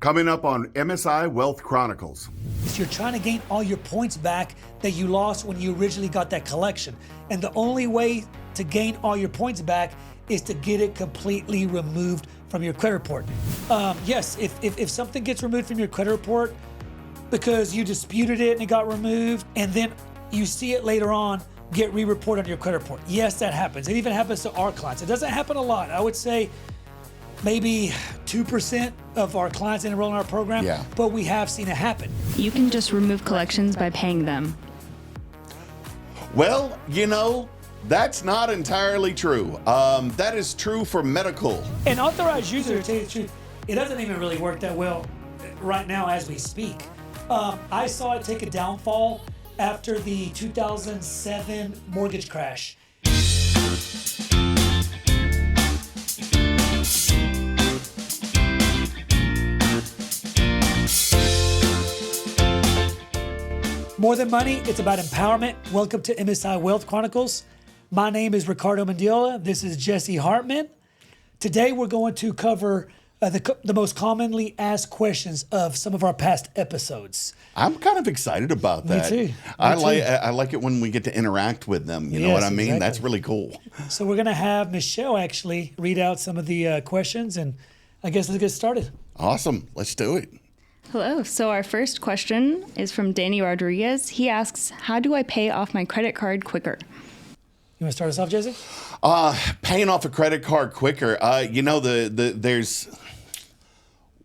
Coming up on MSI Wealth Chronicles. You're trying to gain all your points back that you lost when you originally got that collection. And the only way to gain all your points back is to get it completely removed from your credit report. Yes, if something gets removed from your credit report because you disputed it and it got removed, and then you see it later on get re-reported on your credit report. Yes, that happens. It even happens to our clients. It doesn't happen a lot. I would say maybe 2% of our clients enroll in our program, but we have seen it happen. You can just remove collections by paying them. Well, that's not entirely true. That is true for medical. An authorized user, to tell you the truth, it doesn't even really work that well right now as we speak. I saw it take a downfall after the 2007 mortgage crash. More than money, it's about empowerment. Welcome to MSI Wealth Chronicles. My name is Ricardo Mendiola. This is Jessie Hartman. Today we're going to cover the most commonly asked questions of some of our past episodes. I'm kind of excited about that. Me too. I like it when we get to interact with them. You know what I mean? Exactly. That's really cool. So we're going to have Michelle actually read out some of the questions, and I guess let's get started. Awesome. Let's do it. Hello. So our first question is from Danny Rodriguez. He asks, how do I pay off my credit card quicker? You want to start us off, Jesse? Paying off a credit card quicker. There's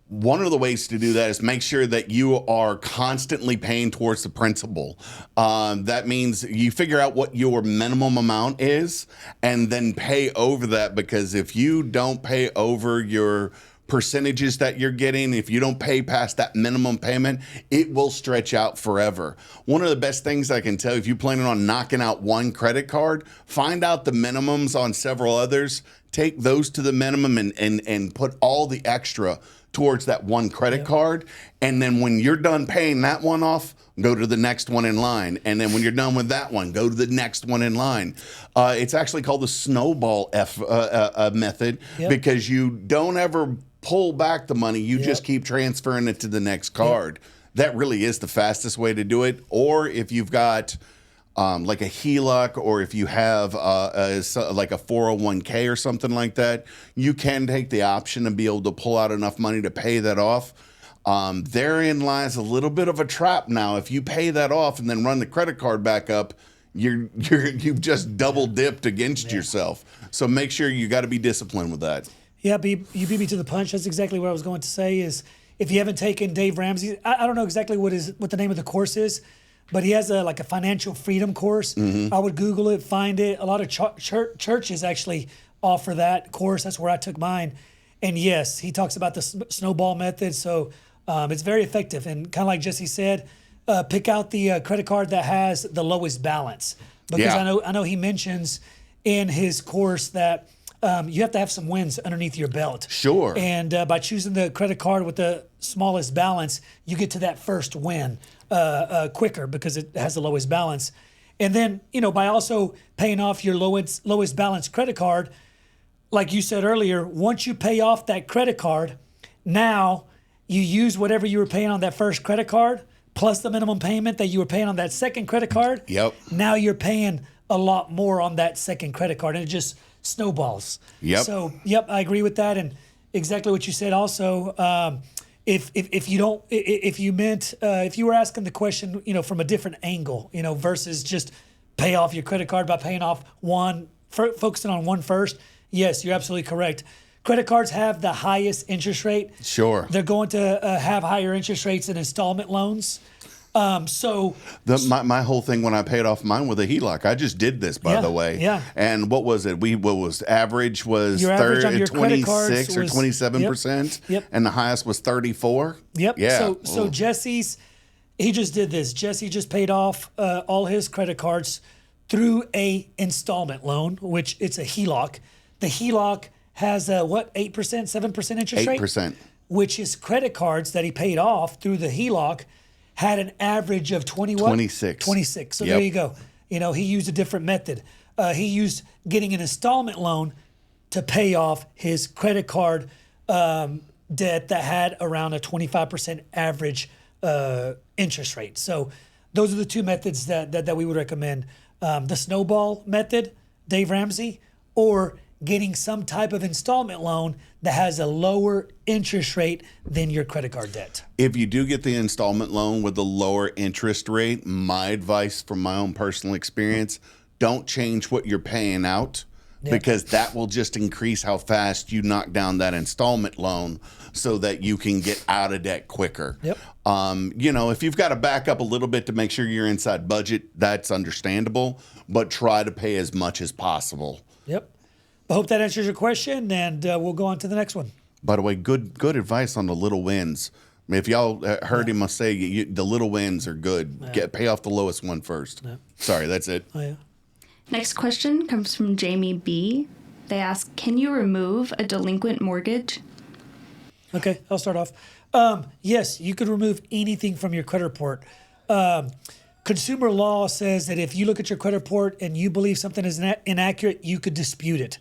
one of the ways to do that is make sure that you are constantly paying towards the principal. That means you figure out what your minimum amount is and then pay over that, because if you don't pay over your percentages that you're getting, if you don't pay past that minimum payment, it will stretch out forever. One of the best things I can tell you, if you're planning on knocking out one credit card, find out the minimums on several others, take those to the minimum and put all the extra towards that one credit card. And then when you're done paying that one off, go to the next one in line. And then when you're done with that one, go to the next one in line. It's actually called the snowball method, because you don't ever pull back the money. You just keep transferring it to the next card. That really is the fastest way to do it. Or if you've got like a HELOC, or if you have like a 401k or something like that, you can take the option and be able to pull out enough money to pay that off. Therein lies a little bit of a trap. Now, if you pay that off and then run the credit card back up, you've just double dipped against yourself. So make sure you got to be disciplined with that. Yeah, you beat me to the punch. That's exactly what I was going to say. Is if you haven't taken Dave Ramsey, I don't know exactly what the name of the course is, but he has a financial freedom course. I would Google it, find it. A lot of churches actually offer that course. That's where I took mine. And yes, he talks about the snowball method. So it's very effective. And kind of like Jesse said, pick out the credit card that has the lowest balance. Because I know he mentions in his course that you have to have some wins underneath your belt. Sure. And by choosing the credit card with the smallest balance, you get to that first win quicker because it has the lowest balance. And then, by also paying off your lowest balance credit card, like you said earlier, once you pay off that credit card, now you use whatever you were paying on that first credit card plus the minimum payment that you were paying on that second credit card. Yep. Now you're paying a lot more on that second credit card, and it just snowballs. Yep. So, I agree with that, and exactly what you said. Also, if you were asking the question, from a different angle, versus just pay off your credit card by paying off one, focusing on one first. Yes, you're absolutely correct. Credit cards have the highest interest rate. Sure. They're going to have higher interest rates in installment loans. My whole thing when I paid off mine with a HELOC, I just did this, by the way. Yeah. And what was it? Average was your average on your 26 or 27%. Yep. And the highest was 34. Yep. Yeah. So he just did this. Jesse just paid off all his credit cards through a installment loan, which it's a HELOC. The HELOC has a 8%, 7% interest rate? 8%. Which his credit cards that he paid off through the HELOC had an average of 26. So there you go. He used a different method. He used getting an installment loan to pay off his credit card debt that had around a 25% average interest rate. So those are the two methods that we would recommend. The snowball method, Dave Ramsey, or getting some type of installment loan that has a lower interest rate than your credit card debt. If you do get the installment loan with the lower interest rate, my advice from my own personal experience, don't change what you're paying out. Yep. Because that will just increase how fast you knock down that installment loan so that you can get out of debt quicker. Yep. If you've got to back up a little bit to make sure you're inside budget, that's understandable, but try to pay as much as possible. Yep. I hope that answers your question, and we'll go on to the next one. By the way, good advice on the little wins. I mean, if y'all heard him say the little wins are good, pay off the lowest one first. Yeah. Sorry, that's it. Oh, yeah. Next question comes from Jamie B. They ask, can you remove a delinquent mortgage? Okay, I'll start off. Yes, you could remove anything from your credit report. Consumer law says that if you look at your credit report and you believe something is inaccurate, you could dispute it.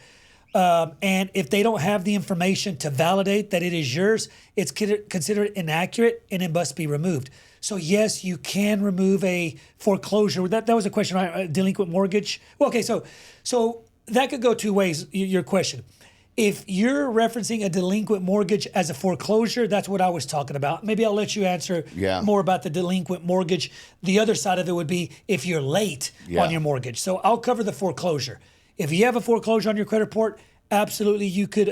And if they don't have the information to validate that it is yours, it's considered inaccurate and it must be removed. So yes, you can remove a foreclosure. That was a question, right? A delinquent mortgage. Well, okay, so that could go two ways. Your question, if you're referencing a delinquent mortgage as a foreclosure, that's what I was talking about. Maybe I'll let you answer more about the delinquent mortgage. The other side of it would be if you're late on your mortgage. So I'll cover the foreclosure. If you have a foreclosure on your credit report, absolutely you could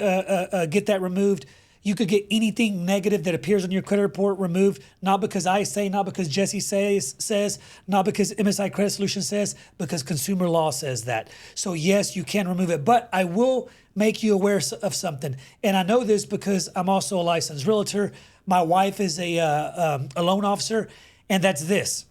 get that removed. You could get anything negative that appears on your credit report removed, not because I say, not because Jessie says, not because MSI Credit Solutions says, because consumer law says that. So yes, you can remove it, but I will make you aware of something. And I know this because I'm also a licensed realtor. My wife is a loan officer, and that's this.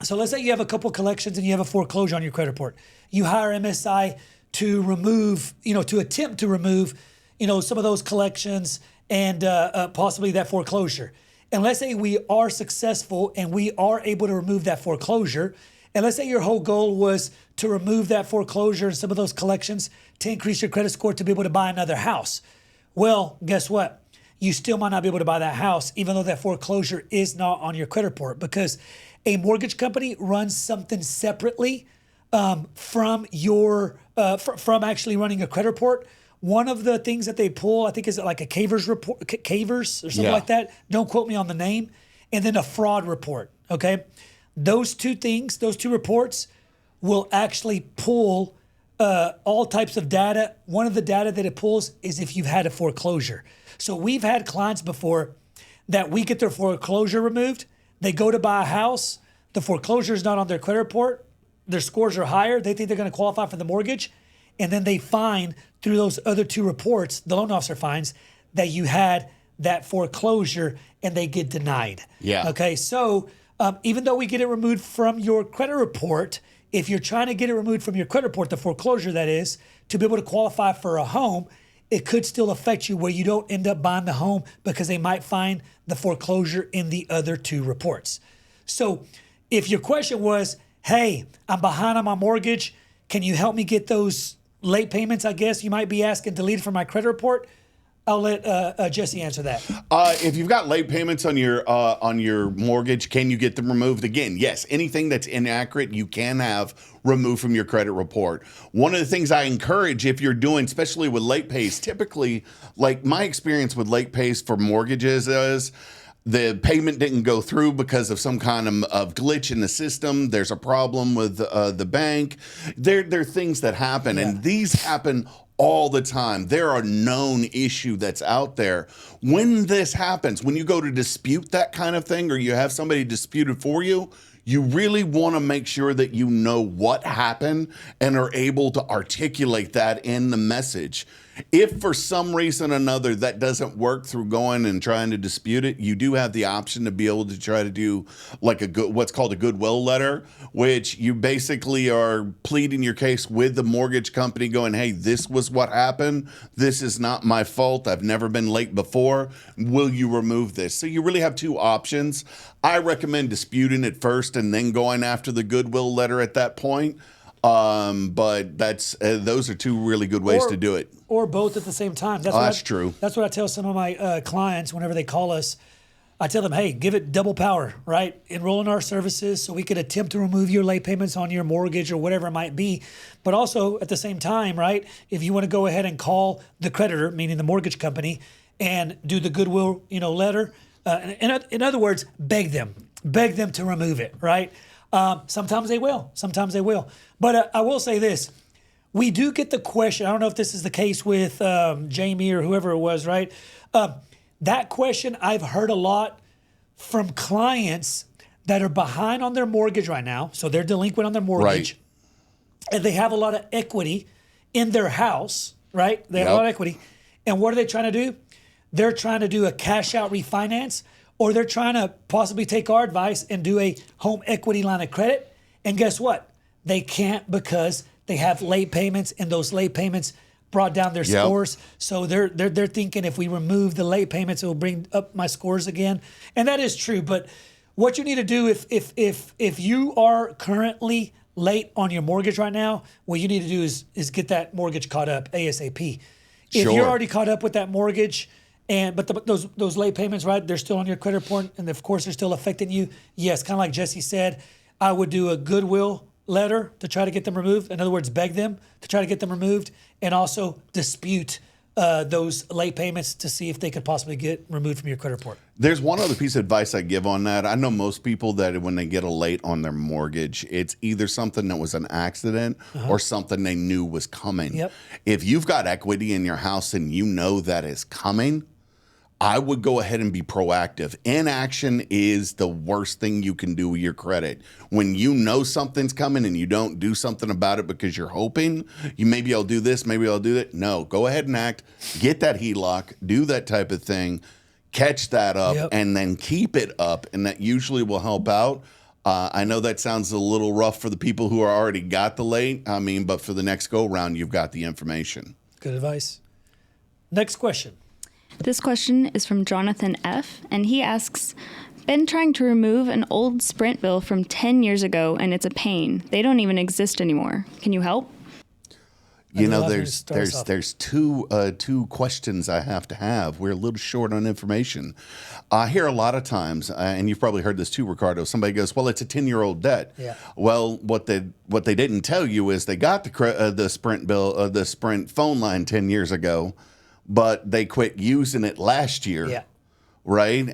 So let's say you have a couple collections and you have a foreclosure on your credit report. You hire MSI to remove, to attempt to remove some of those collections and possibly that foreclosure. And let's say we are successful and we are able to remove that foreclosure. And let's say your whole goal was to remove that foreclosure and some of those collections to increase your credit score to be able to buy another house. Well, guess what? You still might not be able to buy that house, even though that foreclosure is not on your credit report, because a mortgage company runs something separately from from actually running a credit report. One of the things that they pull, I think, is like a Cavers report, Cavers or something like that. Don't quote me on the name. And then a fraud report. Okay, those two things, those two reports, will actually pull all types of data. One of the data that it pulls is if you've had a foreclosure. So we've had clients before that we get their foreclosure removed. They go to buy a house. The foreclosure is not on their credit report. Their scores are higher. They think they're going to qualify for the mortgage. And then they find through those other two reports, the loan officer finds that you had that foreclosure and they get denied. Yeah. Okay. So even though we get it removed from your credit report, if you're trying to get it removed from your credit report, the foreclosure that is, to be able to qualify for a home, it could still affect you where you don't end up buying the home because they might find the foreclosure in the other two reports. So if your question was, hey, I'm behind on my mortgage, can you help me get those late payments, I guess you might be asking, deleted from my credit report? I'll let Jessie answer that. If you've got late payments on your mortgage, can you get them removed? Again, yes. Anything that's inaccurate, you can have removed from your credit report. One of the things I encourage, if you're doing, especially with late pays, typically, like my experience with late pays for mortgages is the payment didn't go through because of some kind of glitch in the system. There's a problem with the bank. There are things that happen, and these happen all the time. They're a known issue that's out there. When this happens, when you go to dispute that kind of thing, or you have somebody dispute it for you, you really want to make sure that you know what happened and are able to articulate that in the message. If for some reason or another that doesn't work through going and trying to dispute it, you do have the option to be able to try to do like what's called a goodwill letter, which you basically are pleading your case with the mortgage company going, hey, this was what happened. This is not my fault. I've never been late before. Will you remove this? So you really have two options. I recommend disputing it first and then going after the goodwill letter at that point. But those are two really good ways to do it. Or both at the same time. That's true. That's what I tell some of my clients whenever they call us. I tell them, hey, give it double power, right? Enroll in our services so we could attempt to remove your late payments on your mortgage or whatever it might be. But also at the same time, right, if you want to go ahead and call the creditor, meaning the mortgage company, and do the goodwill, letter, in other words, beg them to remove it, right? Sometimes they will. But I will say this. We do get the question. I don't know if this is the case with Jamie or whoever it was, right? That question I've heard a lot from clients that are behind on their mortgage right now. So they're delinquent on their mortgage. Right. And they have a lot of equity in their house, right? They have a lot of equity. And what are they trying to do? They're trying to do a cash out refinance, or they're trying to possibly take our advice and do a home equity line of credit. And guess what? They can't because they have late payments, and those late payments brought down their scores. So they're thinking if we remove the late payments, it will bring up my scores again. And that is true. But what you need to do if you are currently late on your mortgage right now, what you need to do is get that mortgage caught up ASAP. If you're already caught up with that mortgage, but those late payments, right, they're still on your credit report, and of course they're still affecting you. Yes, kind of like Jessie said, I would do a goodwill letter to try to get them removed. In other words, beg them to try to get them removed, and also dispute those late payments to see if they could possibly get removed from your credit report. There's one other piece of advice I give on that. I know most people that when they get a late on their mortgage, it's either something that was an accident or something they knew was coming. Yep. If you've got equity in your house and you know that is coming, I would go ahead and be proactive. Inaction is the worst thing you can do with your credit. When you know something's coming and you don't do something about it because you're hoping, maybe I'll do this, maybe I'll do that. No, go ahead and act. Get that HELOC, do that type of thing, catch that up, and then keep it up, and that usually will help out. I know that sounds a little rough for the people who are already got the late. But for the next go-round, you've got the information. Good advice. Next question. This question is from Jonathan F., and he asks, been trying to remove an old Sprint bill from 10 years ago, and it's a pain. They don't even exist anymore. Can you help? There's two questions I have to have. We're a little short on information. I hear a lot of times, and you've probably heard this too, Ricardo, somebody goes, well, it's a 10-year-old debt. Yeah. Well, what they didn't tell you is they got the Sprint bill, the Sprint phone line 10 years ago, but they quit using it last year. Yeah. Right.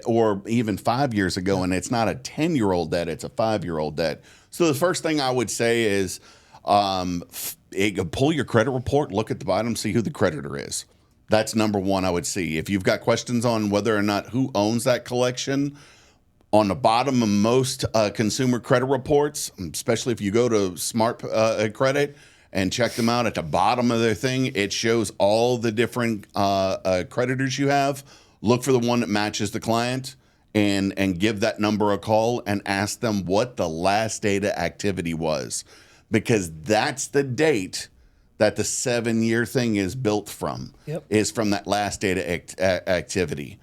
Or even 5 years ago, and it's not a 10-year-old debt, it's a 5-year-old debt. So the first thing I would say is pull your credit report, look at the bottom, see who the creditor is. That's number one I would see. If you've got questions on whether or not who owns that collection, on the bottom of most consumer credit reports, especially if you go to Smart Credit, and check them out. At the bottom of their thing, it shows all the different creditors you have. Look for the one that matches the client and give that number a call and ask them what the last date of activity was, because that's the date that the 7-year thing is built from, is from that last date of activity.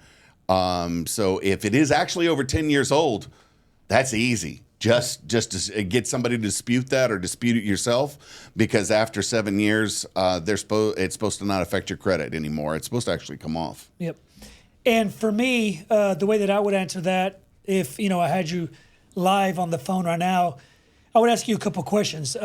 So if it is actually over 10 years old, that's easy. Just to get somebody to dispute that or dispute it yourself, because after 7 years, it's supposed to not affect your credit anymore. It's supposed to actually come off. Yep. And for me, the way that I would answer that, if I had you live on the phone right now, I would ask you a couple questions.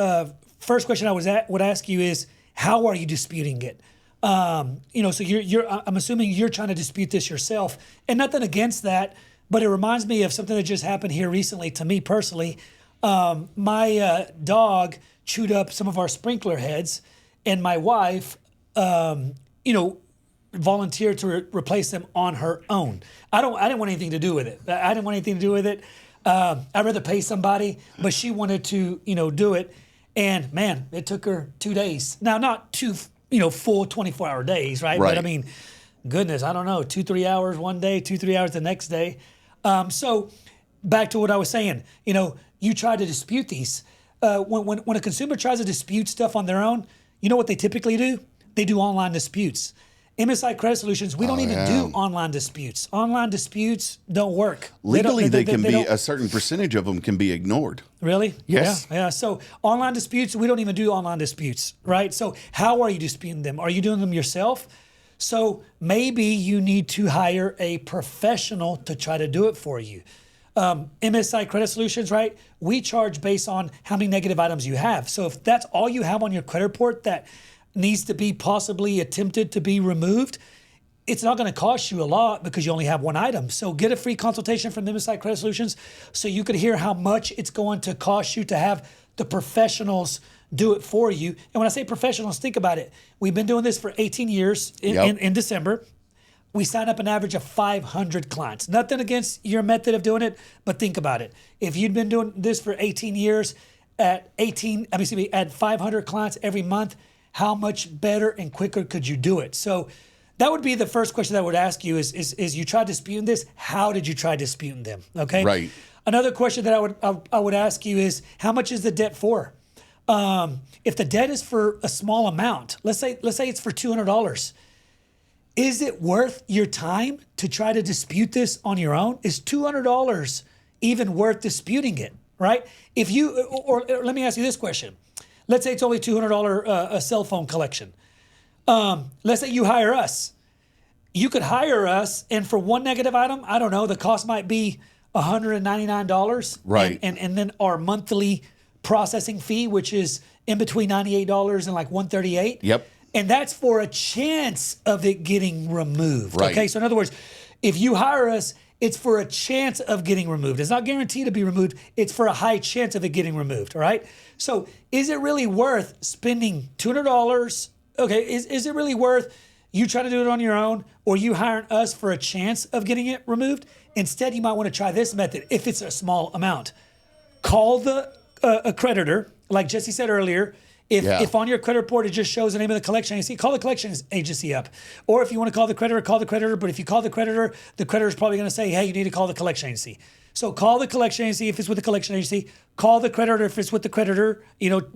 First question I would ask you is, how are you disputing it? So I'm assuming you're trying to dispute this yourself, and nothing against that. But it reminds me of something that just happened here recently to me personally. My dog chewed up some of our sprinkler heads, and my wife, volunteered to replace them on her own. I didn't want anything to do with it. I'd rather pay somebody, but she wanted to, do it. And man, it took her 2 days. Now, not two, full 24-hour days, right? But I mean, goodness, I don't know, 2-3 hours one day, 2-3 hours the next day. So back to what I was saying, you try to dispute these. When a consumer tries to dispute stuff on their own, you know what they typically do? They do online disputes. MSI Credit Solutions, we don't even do online disputes. Online disputes don't work. Legally, they can be, a certain percentage of them can be ignored. Really? Yes. Yeah. So online disputes, we don't even do online disputes, right? So how are you disputing them? Are you doing them yourself? So maybe you need to hire a professional to try to do it for you. MSI Credit Solutions, right? We charge based on how many negative items you have. So if that's all you have on your credit report that needs to be possibly attempted to be removed, it's not going to cost you a lot because you only have one item. So get a free consultation from MSI Credit Solutions so you could hear how much it's going to cost you to have the professionals do it for you. And when I say professionals, think about it. We've been doing this for 18 years in December. We sign up an average of 500 clients. Nothing against your method of doing it, but think about it. If you'd been doing this for 18 years at 500 clients every month, how much better and quicker could you do it? So that would be the first question that I would ask you is you tried disputing this? How did you try disputing them? Okay. Right. Another question that I would ask you is how much is the debt for? If the debt is for a small amount, let's say it's for $200. Is it worth your time to try to dispute this on your own? Is $200 even worth disputing it, right? If you, or let me ask you this question. Let's say it's only $200 a cell phone collection. Let's say you hire us. You could hire us, and for one negative item, I don't know, the cost might be $199. Right. And then our monthly processing fee, which is in between $98 and like $138. Yep. And that's for a chance of it getting removed. Right. Okay. So in other words, if you hire us, it's for a chance of getting removed. It's not guaranteed to be removed. It's for a high chance of it getting removed. All right. So is it really worth spending $200? Okay. Is it really worth you trying to do it on your own or you hiring us for a chance of getting it removed? Instead, you might want to try this method if it's a small amount. Call the accreditor, like Jessie said earlier. If on your credit report it just shows the name of the collection agency, call the collection agency up. Or if you want to call the creditor, call the creditor. But if you call the creditor is probably going to say, hey, you need to call the collection agency. So call the collection agency if it's with the collection agency. Call the creditor if it's with the creditor,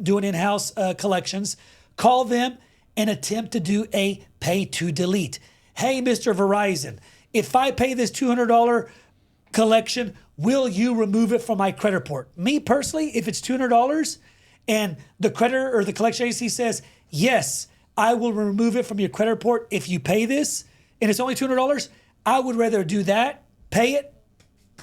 doing in-house collections. Call them and attempt to do a pay to delete. Hey, Mr. Verizon, if I pay this $200 collection, will you remove it from my credit report? Me personally, if it's $200, and the creditor or the collection agency says, yes, I will remove it from your credit report if you pay this, and it's only $200, I would rather do that, pay it,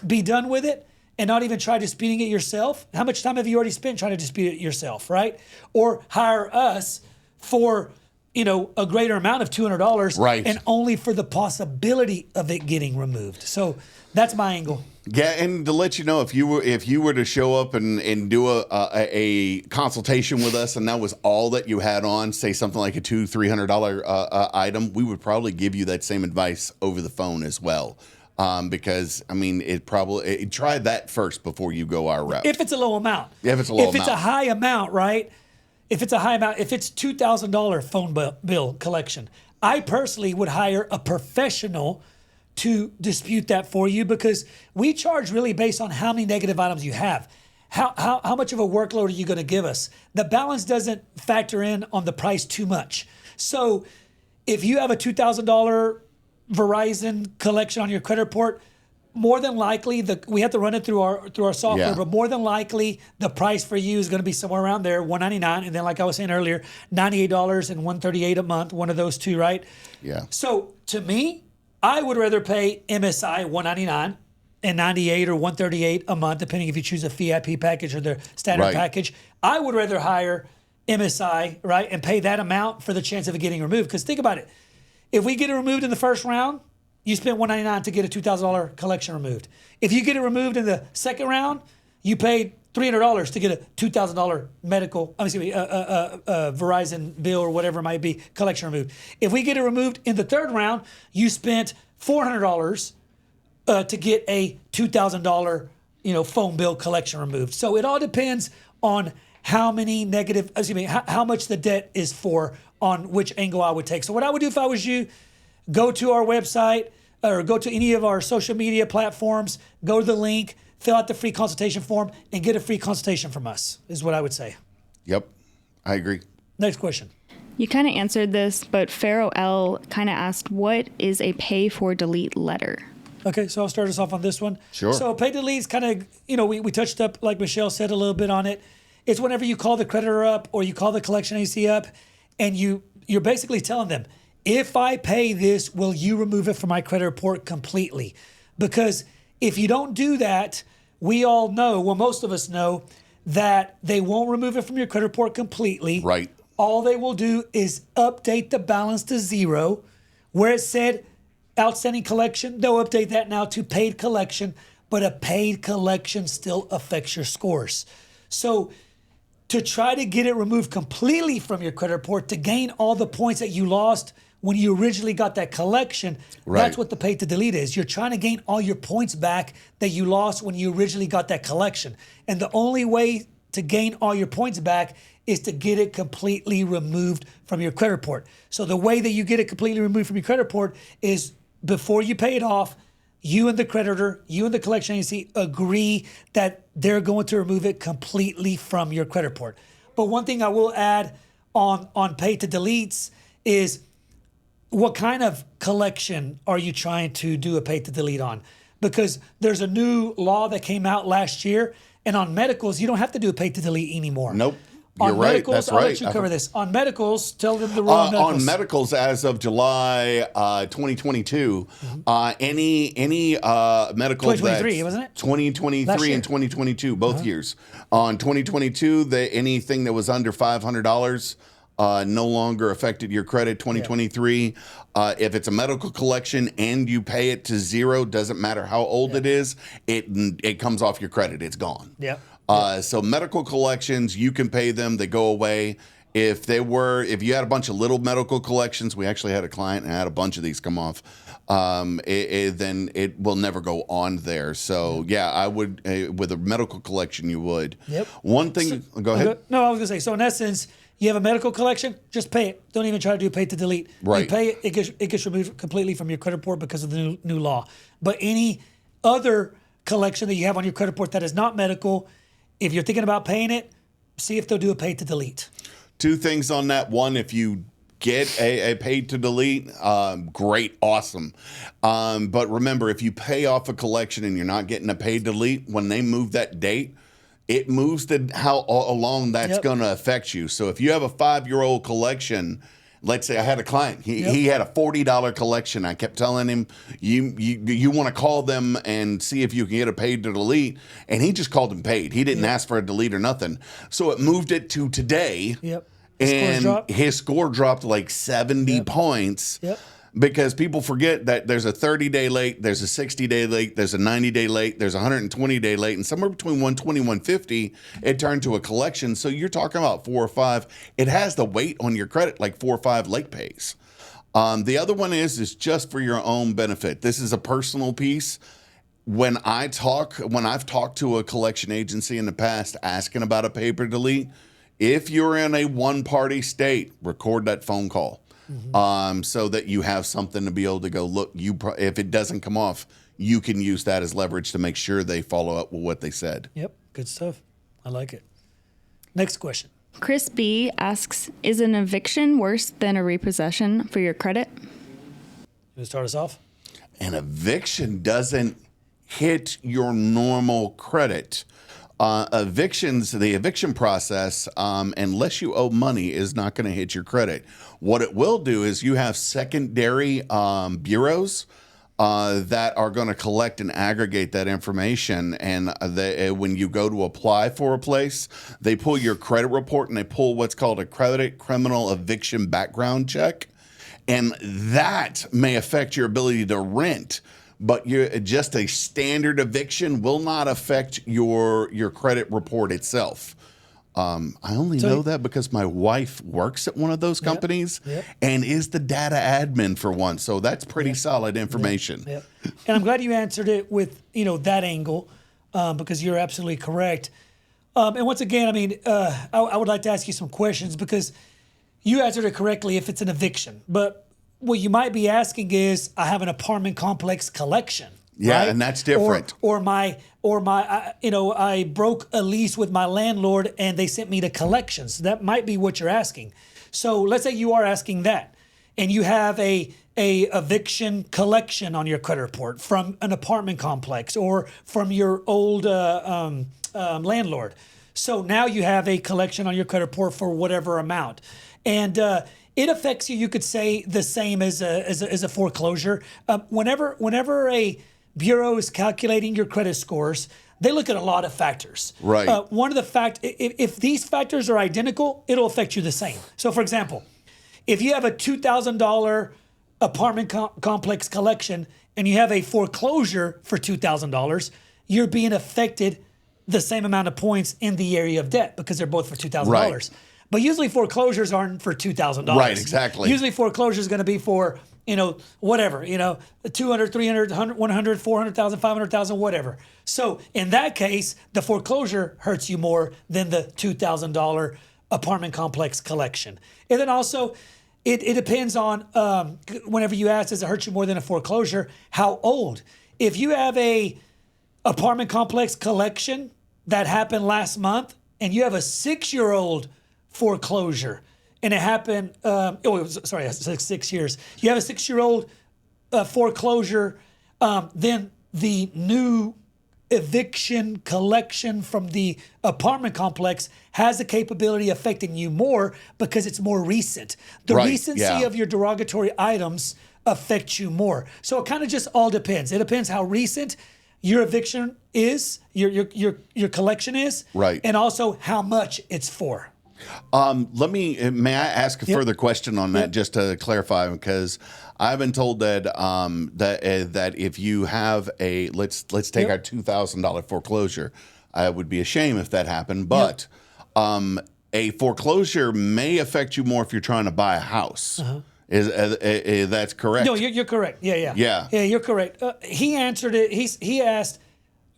be done with it, and not even try disputing it yourself. How much time have you already spent trying to dispute it yourself, right? Or hire us for, a greater amount of $200, right, and only for the possibility of it getting removed. So that's my angle. Yeah, and to let you know, if you were to show up and do a consultation with us, and that was all that you had on, say something like a $200-$300 item, we would probably give you that same advice over the phone as well. Because try that first before you go our route. If it's a low amount. If it's a low amount. If it's a high amount, right? If it's $2,000 phone bill collection, I personally would hire a professional to dispute that for you because we charge really based on how many negative items you have. How much of a workload are you going to give us? The balance doesn't factor in on the price too much. So if you have a $2,000 Verizon collection on your credit report, more than likely we have to run it through our software, but more than likely the price for you is going to be somewhere around there, $199, and then like I was saying earlier, $98 and $138 a month, one of those two, right? Yeah. So to me, I would rather pay MSI $199 and $98 or $138 a month, depending if you choose a VIP package or the standard package. I would rather hire MSI, right, and pay that amount for the chance of it getting removed. Because think about it. If we get it removed in the first round, you spent $199 to get a $2,000 collection removed. If you get it removed in the second round, you paid $300 to get a $2,000 Verizon bill or whatever it might be, collection removed. If we get it removed in the third round, you spent $400 to get a $2,000 phone bill collection removed. So it all depends on how much the debt is for, on which angle I would take. So what I would do if I was you, go to our website or go to any of our social media platforms, go to the link, fill out the free consultation form, and get a free consultation from us, is what I would say. Yep, I agree. Next question. You kind of answered this, but Pharaoh L kind of asked, what is a pay for delete letter? Okay, so I'll start us off on this one. Sure. So pay delete is kind of, we touched up, like Michelle said, a little bit on it. It's whenever you call the creditor up or you call the collection agency up, and you're basically telling them, if I pay this, will you remove it from my credit report completely? Because if you don't do that, we all know, well, most of us know, that they won't remove it from your credit report completely. Right. All they will do is update the balance to zero. Where it said outstanding collection, they'll update that now to paid collection, but a paid collection still affects your scores. So to try to get it removed completely from your credit report to gain all the points that you lost when you originally got that collection, right. That's what the pay to delete is. You're trying to gain all your points back that you lost when you originally got that collection. And the only way to gain all your points back is to get it completely removed from your credit report. So the way that you get it completely removed from your credit report is before you pay it off, you and the creditor, you and the collection agency agree that they're going to remove it completely from your credit report. But one thing I will add on pay to deletes is, what kind of collection are you trying to do a pay to delete on? Because there's a new law that came out last year, and on medicals, you don't have to do a pay to delete anymore. Nope. You're right. Medicals, That's I'll right. let you cover this. On medicals, tell them the rule on medicals. On medicals, as of July 2022, any medical 2023, wasn't it? 2023 and 2022, both years. On 2022, anything that was under $500 no longer affected your credit. 2023, if it's a medical collection and you pay it to zero, doesn't matter how old it is, it comes off your credit. It's gone. Yeah. So medical collections, you can pay them; they go away. If you had a bunch of little medical collections, we actually had a client and had a bunch of these come off. Then it will never go on there. So yeah, I would with a medical collection, you would. Yep. One thing. Go ahead. No, I was gonna say. So in essence, you have a medical collection, just pay it. Don't even try to do pay to delete. Right. You pay it, it gets removed completely from your credit report because of the new law. But any other collection that you have on your credit report that is not medical, if you're thinking about paying it, see if they'll do a pay to delete. Two things on that. One, if you get a paid to delete, great, awesome. But remember, if you pay off a collection and you're not getting a paid delete, when they move that date, it moves to how long that's going to affect you. So if you have a 5-year-old collection, let's say I had a client, he had a $40 collection. I kept telling him, you want to call them and see if you can get a paid to delete. And he just called him paid. He didn't ask for a delete or nothing. So it moved it to today. Yep. And his score dropped like 70 points. Yep. Because people forget that there's a 30-day late, there's a 60-day late, there's a 90-day late, there's a 120-day late, and somewhere between 120 and 150, it turned to a collection. So you're talking about 4 or 5. It has the weight on your credit like 4 or 5 late pays. The other one is just for your own benefit. This is a personal piece. When I've talked to a collection agency in the past asking about a paper delete, if you're in a one-party state, record that phone call. So that you have something to be able to go, look, if it doesn't come off, you can use that as leverage to make sure they follow up with what they said. Yep, good stuff. I like it. Next question. Chris B asks, is an eviction worse than a repossession for your credit? You want to start us off? An eviction doesn't hit your normal credit. The eviction process, unless you owe money, is not going to hit your credit. What it will do is you have secondary bureaus that are going to collect and aggregate that information. And when you go to apply for a place, they pull your credit report and they pull what's called a credit criminal eviction background check. And that may affect your ability to rent. But just a standard eviction will not affect your credit report itself. I only know that because my wife works at one of those companies and is the data admin for one. So that's pretty solid information. Yep. And I'm glad you answered it with that angle because you're absolutely correct. And once again, I mean, I would like to ask you some questions because you answered it correctly if it's an eviction, but what you might be asking is, I have an apartment complex collection. Yeah, right? and that's different. Or I broke a lease with my landlord and they sent me to collections. So that might be what you're asking. So let's say you are asking that, and you have a eviction collection on your credit report from an apartment complex or from your old landlord. So now you have a collection on your credit report for whatever amount, and it affects you. You could say the same as a foreclosure. Whenever a bureau is calculating your credit scores, they look at a lot of factors. Right. One of the if these factors are identical, it'll affect you the same. So, for example, if you have a $2,000 apartment complex collection and you have a foreclosure for $2,000, you're being affected the same amount of points in the area of debt because they're both for $2,000. Right. But usually foreclosures aren't for $2,000. Right, exactly. Usually foreclosure is going to be for, whatever, 200, 300, 100, 400,000, 500,000, whatever. So in that case, the foreclosure hurts you more than the $2,000 apartment complex collection. And then also, it depends on, whenever you ask, does it hurt you more than a foreclosure, how old? If you have a apartment complex collection that happened last month and you have a 6-year-old foreclosure and it happened, I said 6 years. You have a 6-year-old foreclosure, then the new eviction collection from the apartment complex has the capability of affecting you more because it's more recent. The recency of your derogatory items affects you more. So it kind of just all depends. It depends how recent your eviction is, your collection is, right, and also how much it's for. May I ask a further question on that, just to clarify, because I've been told that that if you have let's take our $2,000 foreclosure, I would be ashamed if that happened, but a foreclosure may affect you more if you're trying to buy a house. Is that's correct? No, you're correct. Yeah, you're correct. He answered it. He asked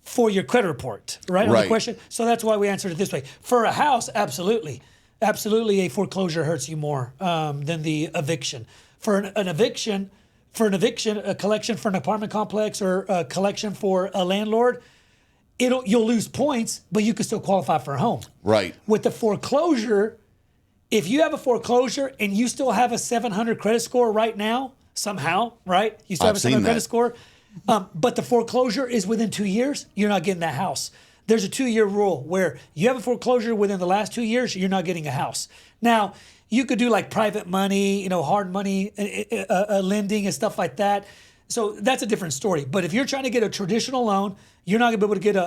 for your credit report, right? On the question. So that's why we answered it this way. For a house, absolutely, a foreclosure hurts you more than the eviction. For an eviction, a collection for an apartment complex or a collection for a landlord, you'll lose points, but you can still qualify for a home. Right. With the foreclosure, if you have a foreclosure and you still have a 700 credit score right now, somehow, right? You still have a 700 credit score, but the foreclosure is within 2 years, you're not getting that house. There's a 2-year rule where you have a foreclosure within the last 2 years, you're not getting a house. Now, you could do like private money, hard money lending and stuff like that. So that's a different story. But if you're trying to get a traditional loan, you're not going to be able to get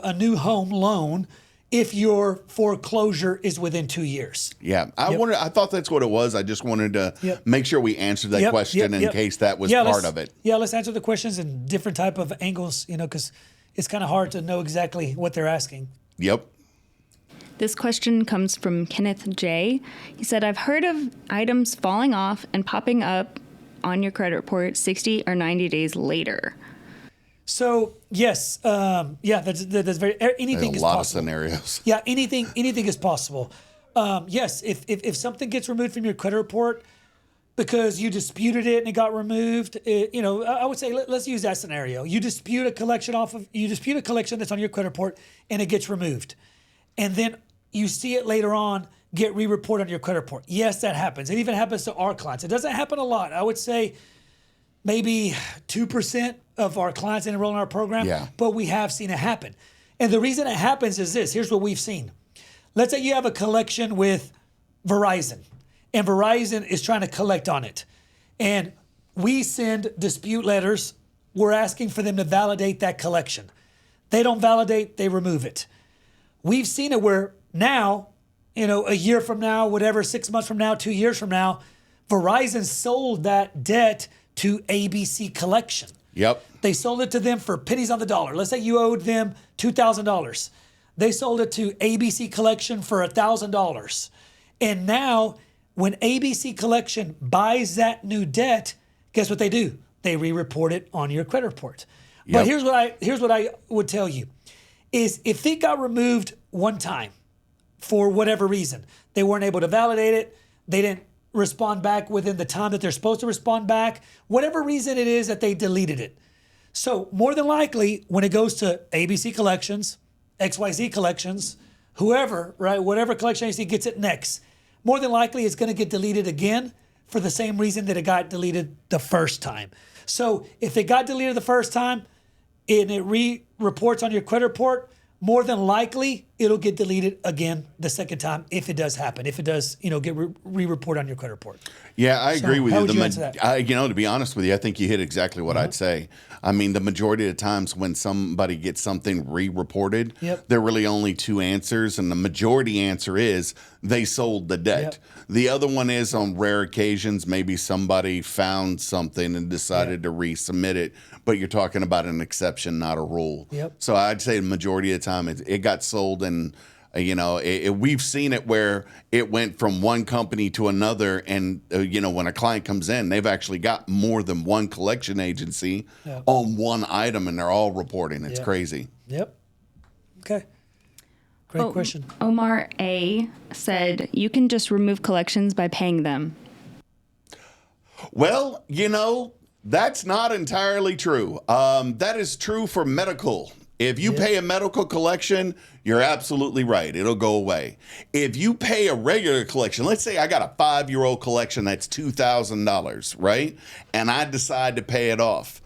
a new home loan if your foreclosure is within 2 years. Yeah, I thought that's what it was. I just wanted to make sure we answered that question in case that was part of it. Yeah, let's answer the questions in different type of angles, because it's kind of hard to know exactly what they're asking. Yep. This question comes from Kenneth J. He said, I've heard of items falling off and popping up on your credit report 60 or 90 days later. So yes, that's very, anything is possible. A lot of scenarios. Yeah, anything is possible. Yes, if something gets removed from your credit report because you disputed it and it got removed, I would say let's use that scenario. You dispute a collection that's on your credit report and it gets removed, and then you see it later on get re-reported on your credit report. Yes, that happens. It even happens to our clients. It doesn't happen a lot. I would say maybe 2% of our clients enroll in our program, but we have seen it happen. And the reason it happens is this. Here's what we've seen. Let's say you have a collection with Verizon, and Verizon is trying to collect on it. And we send dispute letters. We're asking for them to validate that collection. They don't validate, they remove it. We've seen it where now, a year from now, whatever, 6 months from now, 2 years from now, Verizon sold that debt to ABC Collection. Yep. They sold it to them for pennies on the dollar. Let's say you owed them $2,000. They sold it to ABC Collection for $1,000. And now, when ABC Collection buys that new debt, guess what they do? They re-report it on your credit report. Yep. But here's what I would tell you, is if it got removed one time for whatever reason, they weren't able to validate it, they didn't respond back within the time that they're supposed to respond back, whatever reason it is that they deleted it. So more than likely, when it goes to ABC Collections, XYZ Collections, whoever, right, whatever collection agency gets it next, more than likely it's going to get deleted again for the same reason that it got deleted the first time. So if it got deleted the first time and it reports on your credit report, more than likely it'll get deleted again the second time if it does happen. If it does, get re-report on your credit report. Yeah, I agree with how you. would you answer that? To be honest with you, I think you hit exactly what I'd say. I mean, the majority of the times when somebody gets something re-reported, there are really only two answers, and the majority answer is they sold the debt. The other one is on rare occasions, maybe somebody found something and decided to resubmit it, but you're talking about an exception, not a rule. So I'd say the majority of the time it got sold, and we've seen it where it went from one company to another, and when a client comes in, they've actually got more than one collection agency on one item, and they're all reporting. It's crazy. Okay. Great question. Omar A. said, you can just remove collections by paying them. Well, that's not entirely true. That is true for medical. If you pay a medical collection, you're absolutely right. It'll go away. If you pay a regular collection, let's say I got a 5-year-old collection that's $2,000, right? And I decide to pay it off.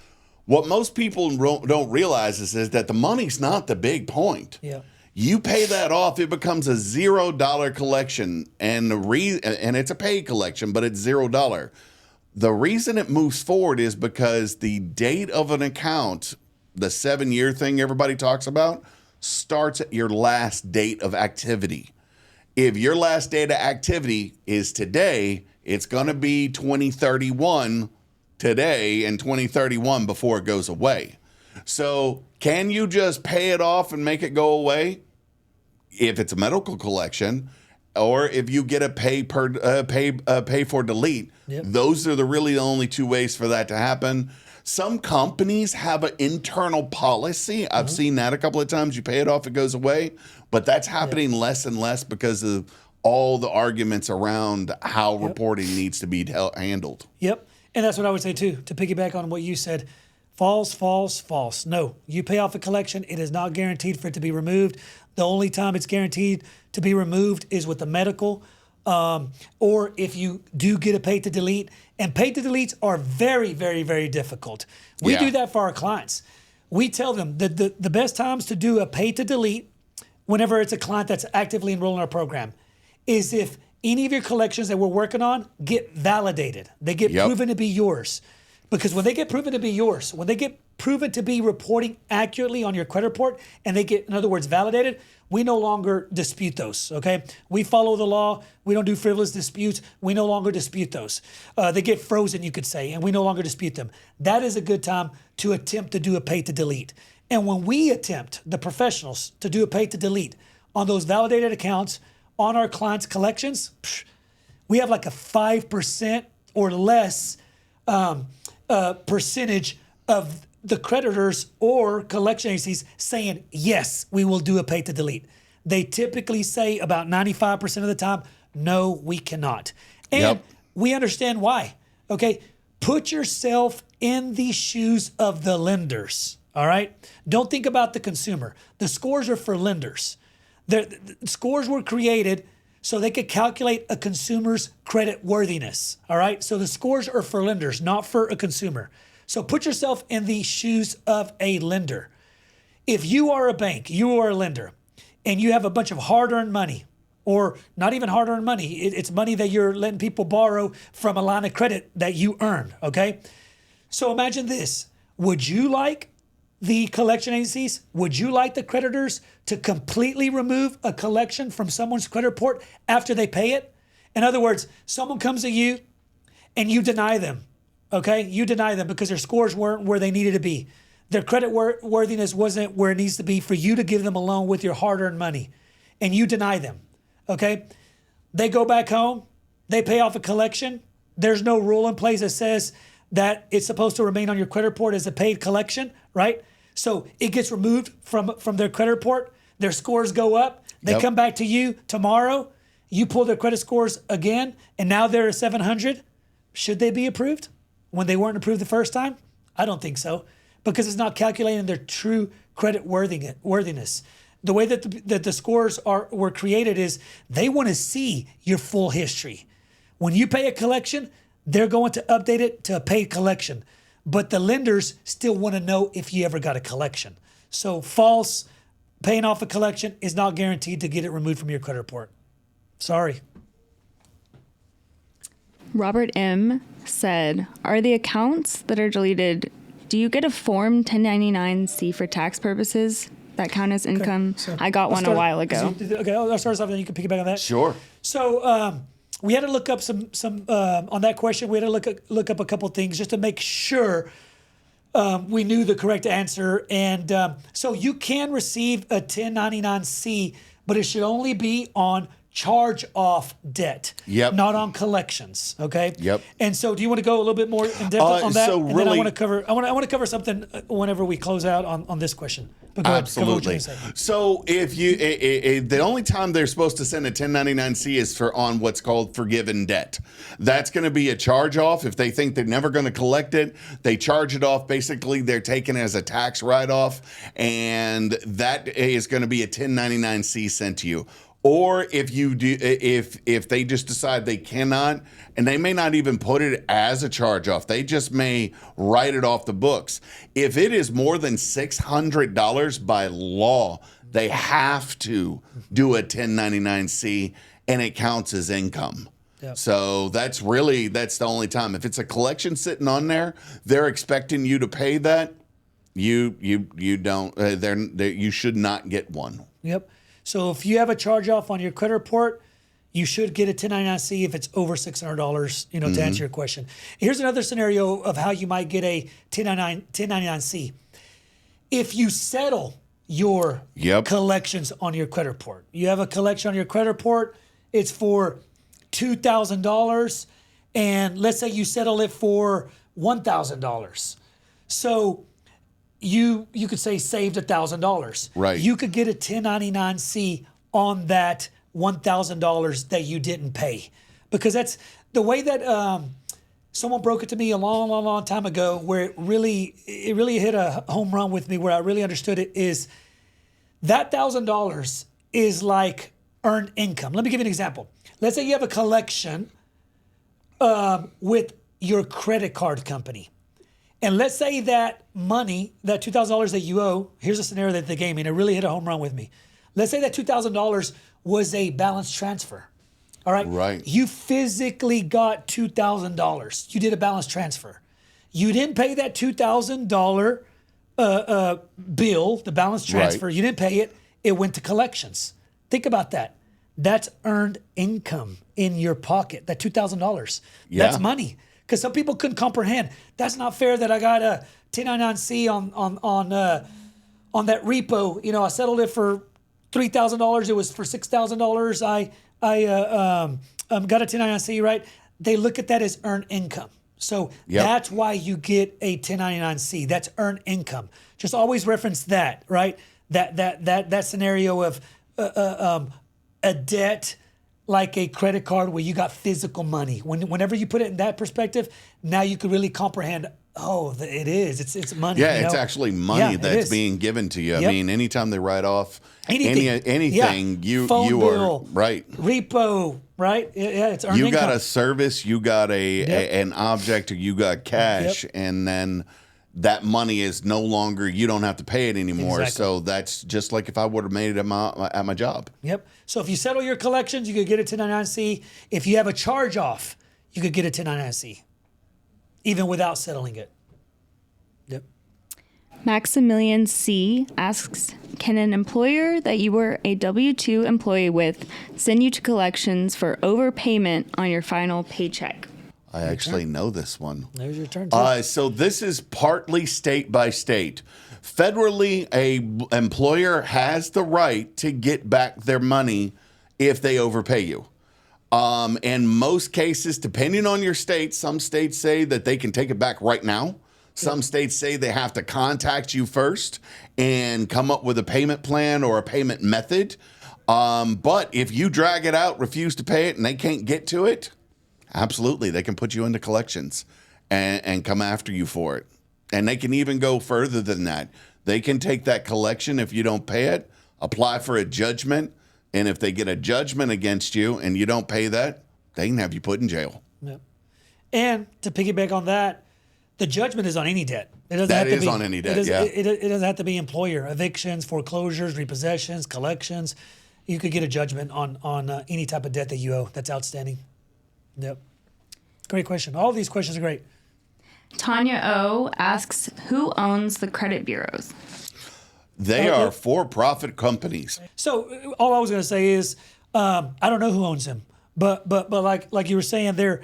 What most people don't realize is that the money's not the big point. You pay that off, it becomes a $0 collection, and it's a paid collection, but it's $0. The reason it moves forward is because the date of an account, the 7-year thing everybody talks about, starts at your last date of activity. If your last date of activity is today, it's going to be 2031 today and 2031 before it goes away. So can you just pay it off and make it go away? If it's a medical collection, or if you get a pay for delete, those are really the only two ways for that to happen. Some companies have an internal policy. I've seen that a couple of times. You pay it off, it goes away. But that's happening less and less because of all the arguments around how reporting needs to be handled. And that's what I would say, too, to piggyback on what you said. False, false, false. No, you pay off a collection. It is not guaranteed for it to be removed. The only time it's guaranteed to be removed is with the medical, or if you do get a pay to delete. And pay to deletes are very, very, very difficult. We do that for our clients. We tell them that the best times to do a pay to delete, whenever it's a client that's actively enrolled in our program, is if any of your collections that we're working on get validated. They get proven to be yours. Because when they get proven to be yours, when they get proven to be reporting accurately on your credit report, and they get, in other words, validated, we no longer dispute those, okay? We follow the law. We don't do frivolous disputes. We no longer dispute those. They get frozen, you could say, and we no longer dispute them. That is a good time to attempt to do a pay to delete. And when we attempt, the professionals, to do a pay to delete on those validated accounts on our clients' collections, we have like a 5% or less percentage of the creditors or collection agencies saying, yes, we will do a pay to delete. They typically say about 95% of the time, no, we cannot. And we understand why. Okay, put yourself in the shoes of the lenders. All right, don't think about the consumer. The scores are for lenders. The scores were created so they could calculate a consumer's credit worthiness. All right, so the scores are for lenders, not for a consumer. So put yourself in the shoes of a lender. If you are a bank, you are a lender, and you have a bunch of hard-earned money, or not even hard-earned money, it's money that you're letting people borrow from a line of credit that you earned, okay? So imagine this. Would you like the collection agencies, would you like the creditors to completely remove a collection from someone's credit report after they pay it? In other words, someone comes to you and you deny them. Okay, you deny them because their scores weren't where they needed to be. Their credit worthiness wasn't where it needs to be for you to give them a loan with your hard-earned money, and you deny them. Okay, they go back home, they pay off a collection. There's no rule in place that says that it's supposed to remain on your credit report as a paid collection, right? So it gets removed from their credit report. Their scores go up. They come back to you tomorrow. You pull their credit scores again, and now they're a 700. Should they be approved when they weren't approved the first time? I don't think so, because it's not calculating their true credit worthiness. the way that the scores were created is they want to see your full history. When you pay a collection, they're going to update it to a paid collection. But the lenders still want to know if you ever got a collection. So false paying off a collection is not guaranteed to get it removed from your credit report. Sorry. Robert M. said, are the accounts that are deleted, do you get a Form 1099-C for tax purposes that count as income? So I got one a while ago. Okay, I'll start us off, then you can piggyback on that. Sure. So we had to look up some on that question. We had to look up a couple things just to make sure we knew the correct answer. And so you can receive a 1099-C, but it should only be on charge-off debt, Yep. not on collections. Okay. Yep. And so, do you want to go a little bit more in depth on that? so And then really- I want to cover something whenever we close out on this question. But go ahead, cover what you're Absolutely. gonna say. So if you, the only time they're supposed to send a 1099-C is for on what's called forgiven debt. That's going to be a charge off. If they think they're never going to collect it, they charge it off. Basically, they're taken as a tax write-off, and that is going to be a 1099-C sent to you. Or if you do, if they just decide they cannot, and they may not even put it as a charge off, they just may write it off the books. If it is more than $600 by law, they have to do a 1099-C, and it counts as income. Yep. So that's the only time. If it's a collection sitting on there, they're expecting you to pay that. You don't. You should not get one. Yep. So if you have a charge off on your credit report, you should get a 1099-C if it's over $600, to answer your question. Here's another scenario of how you might get a 1099-C. If you settle your collections on your credit report, you have a collection on your credit report, it's for $2,000, and let's say you settle it for $1,000. So you could say saved $1,000. Right. You could get a 1099-C on that $1,000 that you didn't pay, because that's the way that someone broke it to me a long time ago, where it really hit a home run with me, where I really understood it. Is that $1,000 is like earned income. Let me give you an example. Let's say you have a collection with your credit card company. And let's say that money, that $2,000 that you owe, here's a scenario that they gave me, and it really hit a home run with me. Let's say that $2,000 was a balance transfer. All right? Right. You physically got $2,000. You did a balance transfer. You didn't pay that $2,000 bill, the balance transfer. Right. You didn't pay it. It went to collections. Think about that. That's earned income in your pocket, that $2,000. Yeah. That's money. Because some people couldn't comprehend. That's not fair that I got a 1099-C on that repo. I settled it for $3,000. It was for $6,000. I got a 1099-C, right? They look at that as earned income. So that's why you get a 1099-C. That's earned income. Just always reference that, right? That scenario of a debt like a credit card where you got physical money. Whenever you put it in that perspective, now you can really comprehend. Oh, it is. It's money. Yeah, it's actually money that's being given to you. I mean, anytime they write off anything, Phone you bill, are right. Repo, right? Yeah, it's earned You income. got a service, you got an object, or you got cash, and then that money is no longer. You don't have to pay it anymore. Exactly. So that's just like if I would have made it at my job. Yep. So if you settle your collections, you could get a 1099-C. If you have a charge off, you could get a 1099-C, even without settling it. Yep. Maximilian C. asks, can an employer that you were a W-2 employee with send you to collections for overpayment on your final paycheck? I actually know this one. There's your turn. Too. So this is partly state by state. Federally, a employer has the right to get back their money if they overpay you. In most cases, depending on your state, some states say that they can take it back right now. Some states say they have to contact you first and come up with a payment plan or a payment method. But if you drag it out, refuse to pay it, and they can't get to it, absolutely, they can put you into collections and come after you for it. And they can even go further than that. They can take that collection if you don't pay it, apply for a judgment, and if they get a judgment against you and you don't pay that, they can have you put in jail. Yep. And to piggyback on that, the judgment is on any debt. It doesn't have to be on any debt. It doesn't have to be employer evictions, foreclosures, repossessions, collections. You could get a judgment on any type of debt that you owe that's outstanding. Yep. Great question. All of these questions are great. Tanya O asks, who owns the credit bureaus? They are for-profit companies. So all I was going to say is, I don't know who owns them, but like you were saying, they're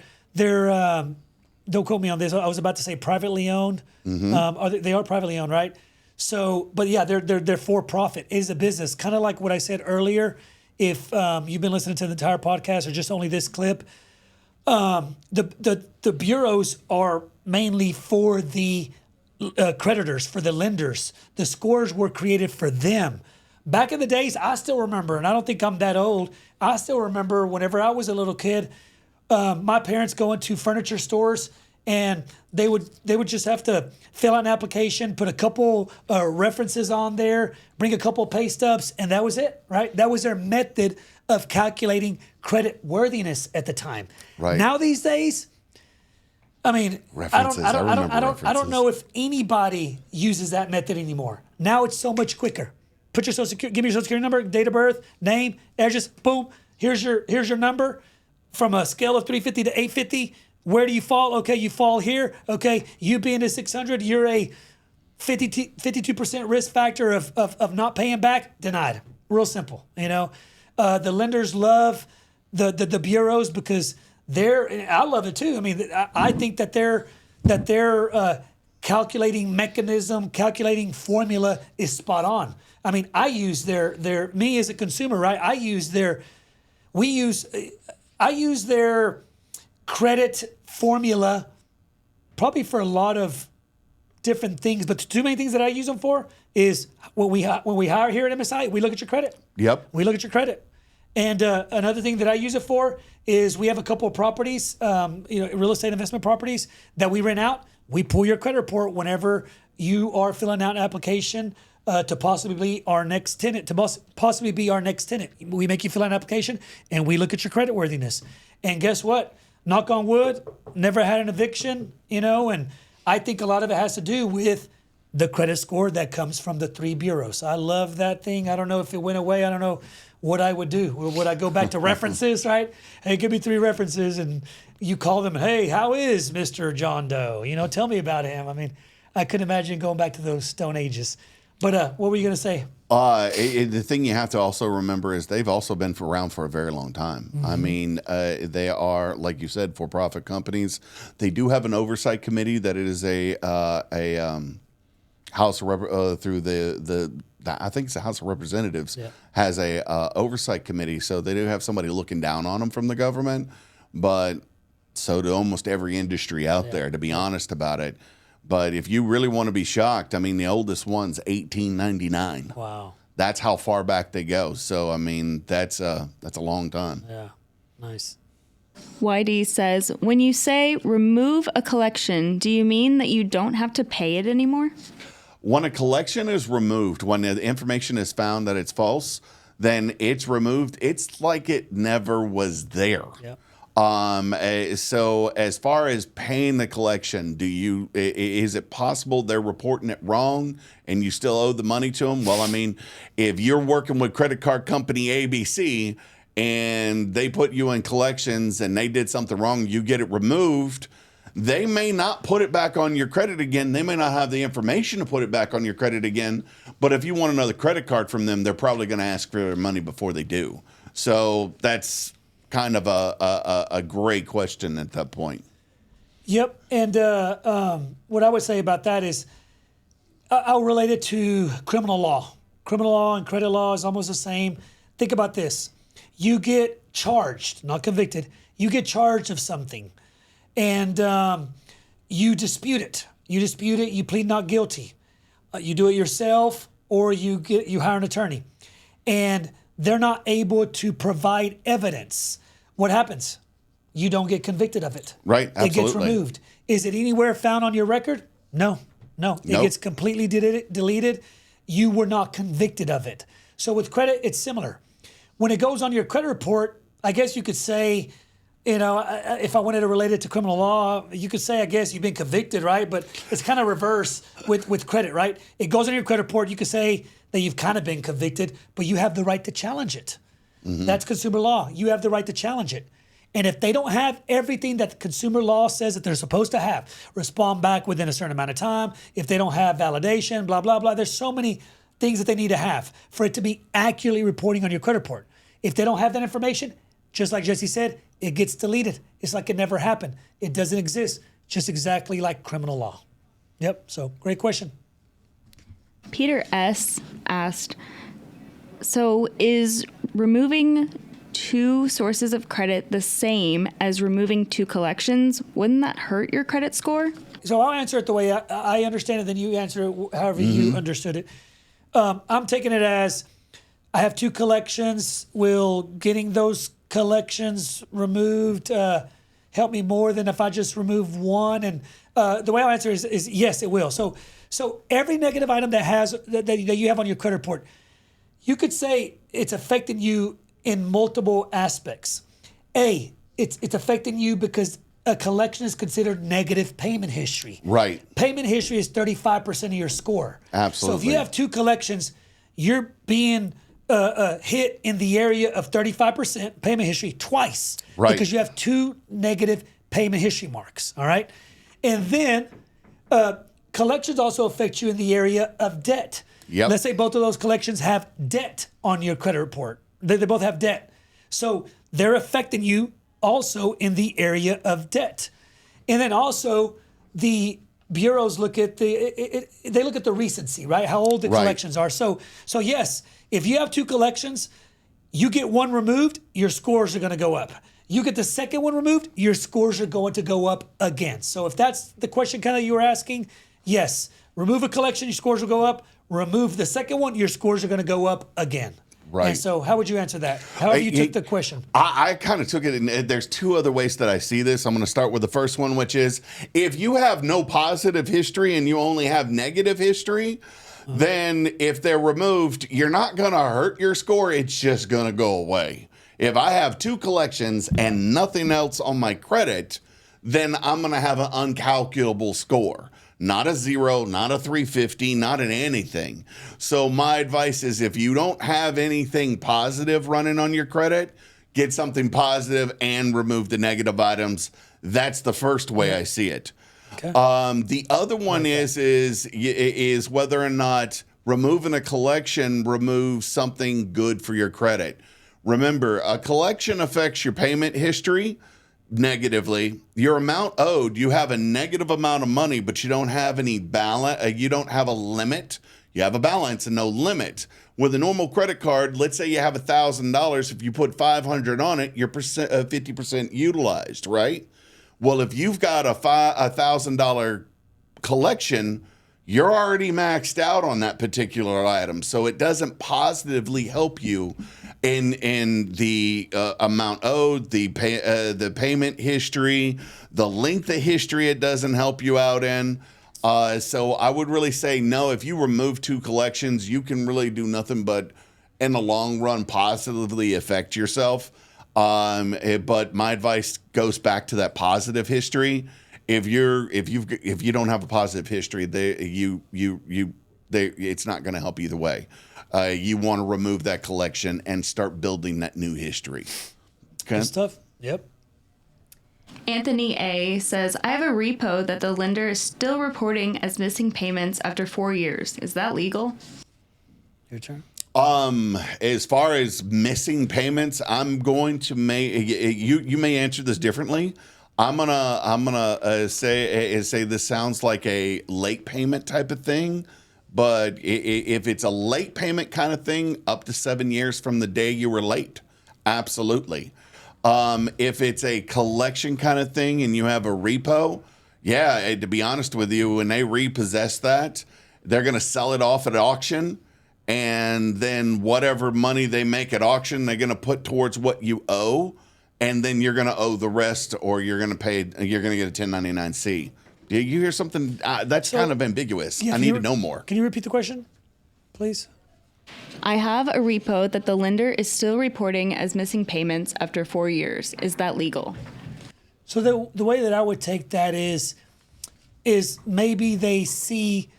don't quote me on this. I was about to say privately owned. They are privately owned, right? So, but yeah, they're for profit. It is a business, kind of like what I said earlier. If you've been listening to the entire podcast or just only this clip, the bureaus are mainly for the creditors, for the lenders. The scores were created for them. Back in the days, I still remember, and I don't think I'm that old. I still remember whenever I was a little kid, my parents going to furniture stores, and they would just have to fill out an application, put a couple references on there, bring a couple pay stubs, and that was it, right? That was their method of calculating credit worthiness at the time. Right. Now these days, I mean, References. I don't know if anybody uses that method anymore. Now it's so much quicker. Put your social security, give me your social security number, date of birth, name, address, boom. Here's your number. From a scale of 350 to 850, where do you fall? Okay, you fall here. Okay, you being a 600, you're a 52% risk factor of not paying back. Denied. Real simple. You know, the lenders love the bureaus because I love it too. I mean, I think that their calculating mechanism, calculating formula is spot on. I mean, I use their me as a consumer, right? I use their credit formula probably for a lot of different things, but the two main things that I use them for is when we hire here at MSI, we look at your credit. Yep. We look at your credit. And another thing that I use it for is we have a couple of properties, real estate investment properties that we rent out. We pull your credit report whenever you are filling out an application to possibly be our next tenant. We make you fill out an application, and we look at your credit worthiness. And guess what? Knock on wood, never had an eviction, and I think a lot of it has to do with the credit score that comes from the three bureaus. I love that thing. I don't know if it went away. I don't know what I would do. Would I go back to references, right? Hey, give me three references, and you call them, hey, how is Mr. John Doe? Tell me about him. I mean, I couldn't imagine going back to those Stone Ages. But what were you going to say? The thing you have to also remember is they've also been around for a very long time. Mm-hmm. I mean, they are, like you said, for-profit companies. They do have an oversight committee that it is a House through I think it's the House of Representatives has a oversight committee. So they do have somebody looking down on them from the government, but so do almost every industry out there, to be honest about it. But if you really want to be shocked, I mean, the oldest one's 1899. Wow. That's how far back they go. So, I mean, that's a long time. Yeah, nice. YD says, when you say remove a collection, do you mean that you don't have to pay it anymore? When a collection is removed, when the information is found that it's false, then it's removed. It's like it never was there. Yep. So as far as paying the collection, is it possible they're reporting it wrong and you still owe the money to them? Well, I mean, if you're working with credit card company ABC and they put you in collections and they did something wrong, you get it removed, they may not put it back on your credit again. They may not have the information to put it back on your credit again. But if you want another credit card from them, they're probably going to ask for their money before they do. So that's kind of a great question at that point. Yep. And what I would say about that is I'll relate it to criminal law. Criminal law and credit law is almost the same. Think about this. You get charged, not convicted. You get charged of something and you dispute it. You plead not guilty. You do it yourself or you hire an attorney. And they're not able to provide evidence. What happens? You don't get convicted of it. Right, absolutely. It gets removed. Is it anywhere found on your record? No. It gets completely deleted. You were not convicted of it. So with credit, it's similar. When it goes on your credit report, I guess you could say, if I wanted to relate it to criminal law, you could say, I guess you've been convicted, right? But it's kind of reverse with credit, right? It goes on your credit report. You could say that you've kind of been convicted, but you have the right to challenge it. That's consumer law. You have the right to challenge it. And if they don't have everything that the consumer law says that they're supposed to have, respond back within a certain amount of time, if they don't have validation, blah, blah, blah, there's so many things that they need to have for it to be accurately reporting on your credit report. If they don't have that information, just like Jessie said, it gets deleted. It's like it never happened. It doesn't exist, just exactly like criminal law. Yep, so great question. Peter S. asked, so is removing 2 sources of credit the same as removing 2 collections? Wouldn't that hurt your credit score? So I'll answer it the way I understand it, then you answer it however you understood it. I'm taking it as I have 2 collections. Will getting those collections removed help me more than if I just remove one? And the way I'll answer is yes, it will. So every negative item that you have on your credit report, you could say it's affecting you in multiple aspects. It's affecting you because a collection is considered negative payment history. Right. Payment history is 35% of your score. Absolutely. So if you have 2 collections, you're being hit in the area of 35% payment history twice. Right. Because you have 2 negative payment history marks. All right. And then collections also affect you in the area of debt. Yep. Let's say both of those collections have debt on your credit report. They both have debt. So they're affecting you also in the area of debt. And then also the bureaus look at they look at the recency, right? How old the collections are. So yes, if you have 2 collections, you get one removed, your scores are going to go up. You get the second one removed, your scores are going to go up again. So if that's the question kind of you were asking, yes, remove a collection, your scores will go up. Remove the second one, your scores are going to go up again. Right. And so how would you answer that? However you took the question. I kind of took it, and there's 2 other ways that I see this. I'm going to start with the first one, which is if you have no positive history and you only have negative history, then if they're removed, you're not going to hurt your score. It's just going to go away. If I have 2 collections and nothing else on my credit, then I'm going to have an uncalculable score. Not a 0, not a 350, not an anything. So my advice is if you don't have anything positive running on your credit, get something positive and remove the negative items. That's the first way I see it. Okay. The other one is whether or not removing a collection removes something good for your credit. Remember, a collection affects your payment history negatively. Your amount owed, you have a negative amount of money, but you don't have any balance. You don't have a limit. You have a balance and no limit. With a normal credit card, let's say you have $1,000. If you put $500 on it, you're 50% utilized, right? Well, if you've got a $1,000 collection, you're already maxed out on that particular item. So it doesn't positively help you in the amount owed, the payment history, the length of history it doesn't help you out in. So I would really say no. If you remove 2 collections, you can really do nothing but in the long run positively affect yourself. But my advice goes back to that positive history. If you don't have a positive history, it's not going to help either way. You want to remove that collection and start building that new history. Okay? Good stuff. Yep. Anthony A. says, I have a repo that the lender is still reporting as missing payments after 4 years. Is that legal? Your turn. As far as missing payments, I'm going to you may answer this differently. I'm gonna say this sounds like a late payment type of thing, but if it's a late payment kind of thing, up to 7 years from the day you were late, absolutely. If it's a collection kind of thing and you have a repo, yeah, to be honest with you, when they repossess that, they're gonna sell it off at auction, and then whatever money they make at auction, they're gonna put towards what you owe. And then you're going to owe the rest, or you're going to get a 1099-C. Do you hear something? That's kind of ambiguous. Yeah, I need to know more. Can you repeat the question, please? I have a repo that the lender is still reporting as missing payments after 4 years. Is that legal? So the way that I would take that is maybe they see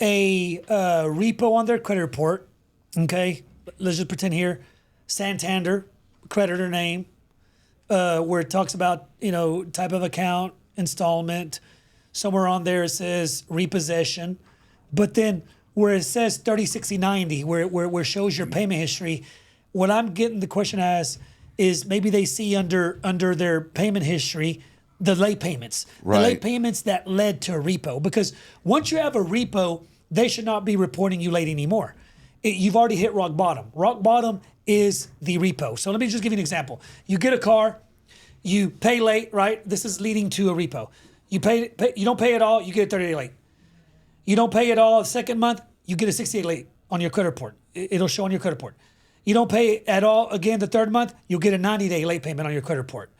a repo on their credit report. Okay, let's just pretend here, Santander, creditor name, where it talks about type of account, installment. Somewhere on there it says repossession, but then where it says 30, 60, 90, where it shows your payment history, what I'm getting the question as is maybe they see under their payment history the late payments, Right. the late payments that led to a repo. Because once you have a repo, they should not be reporting you late anymore. You've already hit rock bottom. Rock bottom is the repo. So let me just give you an example. You get a car, you pay late, right? This is leading to a repo. You don't pay it all, you get a 30-day late. You don't pay it all the second month, you get a 60-day late on your credit report. It'll show on your credit report. You don't pay at all again the third month, you'll get a 90-day late payment on your credit report.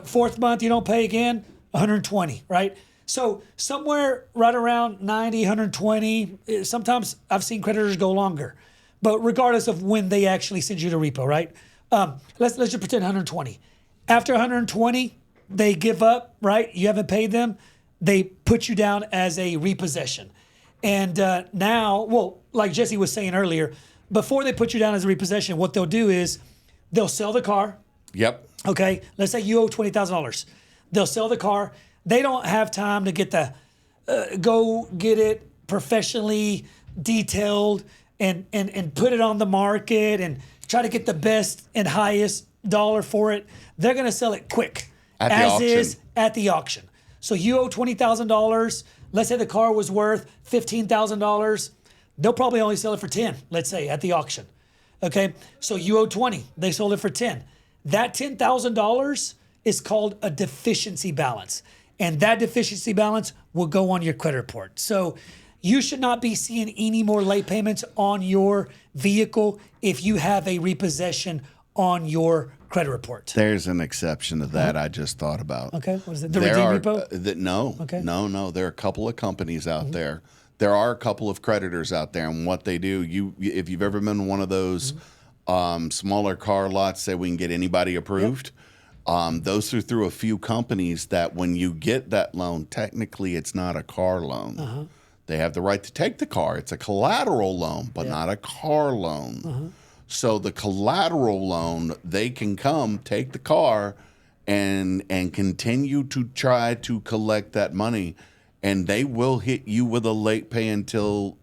Fourth month, you don't pay again, 120, right? So somewhere right around 90, 120, sometimes I've seen creditors go longer, but regardless of when they actually send you the repo, right? Let's just pretend 120. After 120, they give up, right? You haven't paid them. They put you down as a repossession. And now, well, like Jessie was saying earlier, before they put you down as a repossession, what they'll do is they'll sell the car. Yep. Okay, let's say you owe $20,000. They'll sell the car. They don't have time to get go get it professionally detailed and put it on the market and try to get the best and highest dollar for it. They're going to sell it quick, At the as auction. is at the auction. So you owe $20,000. Let's say the car was worth $15,000. They'll probably only sell it for 10, let's say, at the auction. Okay, so you owe 20. They sold it for 10. That $10,000 is called a deficiency balance. And that deficiency balance will go on your credit report. So you should not be seeing any more late payments on your vehicle if you have a repossession on your credit report. There's an exception to that I just thought about. Okay, what is it? The There redeem are, repo? no, Okay. no. There are a couple of companies out there. There are a couple of creditors out there, and what they do, if you've ever been in one of those smaller car lots, say we can get anybody approved. Those are through a few companies that when you get that loan, technically it's not a car loan. They have the right to take the car. It's a collateral loan, but not a car loan. So the collateral loan, they can come take the car and continue to try to collect that money, and they will hit you with a late pay until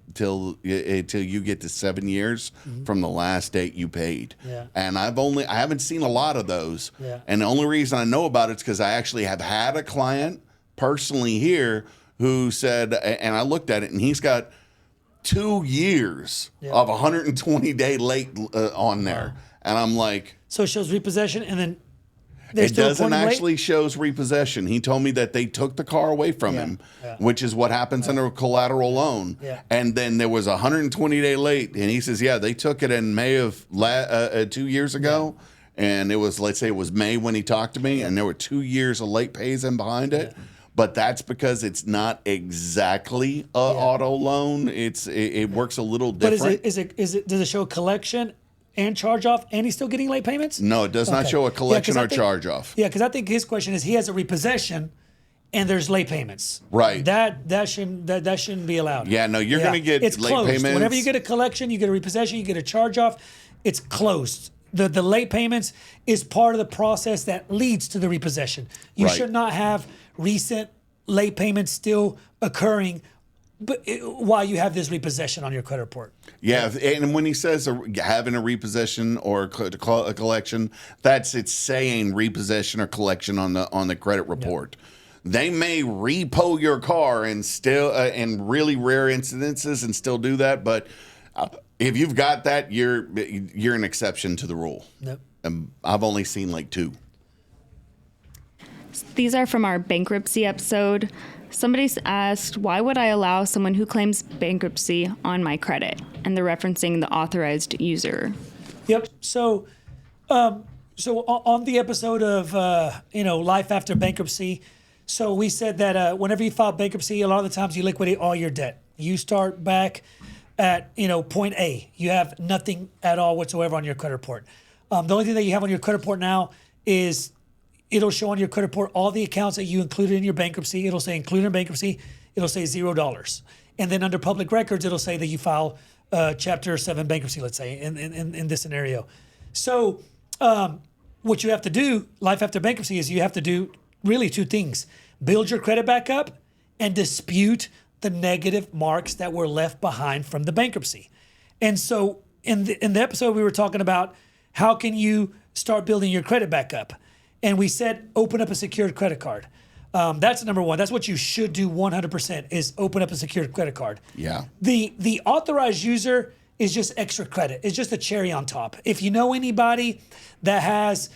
you get to 7 years from the last date you paid. Yeah. And I haven't seen a lot of those. Yeah. And the only reason I know about it is because I actually have had a client personally here who said, and I looked at it, and he's got 2 years of 120-day late on there. And I'm like, So it shows repossession and then they're it still doesn't reporting late? actually shows repossession. He told me that they took the car away from him, which is what happens under a collateral loan. Yeah. And then there was a 120-day late, and he says, yeah, they took it in May of 2 years ago, and it was, let's say it was May when he talked to me, and there were 2 years of late pays in behind it. But that's because it's not exactly a auto loan. It works a little different. But does it show collection and charge off and he's still getting late payments? No, it does not show a collection or charge off. Yeah, because I think his question is he has a repossession and there's late payments. Right. That shouldn't be allowed. Yeah, no, you're going to get it's late closed. payments. Whenever you get a collection, you get a repossession, you get a charge off, it's closed. The late payments is part of the process that leads to the repossession. You Right. should not have recent late payments still occurring while you have this repossession on your credit report. Yeah, and when he says having a repossession or a collection, it's saying repossession or collection on the credit report. They may repo your car and still, in really rare incidences, and still do that. But if you've got that, you're an exception to the rule. Yep. And I've only seen like 2. These are from our bankruptcy episode. Somebody's asked, why would I allow someone who claims bankruptcy on my credit? And they're referencing the authorized user. Yep. So on the episode of life after bankruptcy, so we said that whenever you file bankruptcy, a lot of the times you liquidate all your debt. You start back at point A. You have nothing at all whatsoever on your credit report. The only thing that you have on your credit report now is it'll show on your credit report all the accounts that you included in your bankruptcy. It'll say included in bankruptcy. It'll say $0. And then under public records, it'll say that you file Chapter 7 bankruptcy, let's say, in this scenario. So what you have to do, life after bankruptcy, is you have to do really two things. Build your credit back up and dispute the negative marks that were left behind from the bankruptcy. And so in the episode, we were talking about how can you start building your credit back up. And we said, open up a secured credit card. That's number one. That's what you should do 100% is open up a secured credit card. Yeah. The authorized user is just extra credit. It's just a cherry on top. If you know anybody that has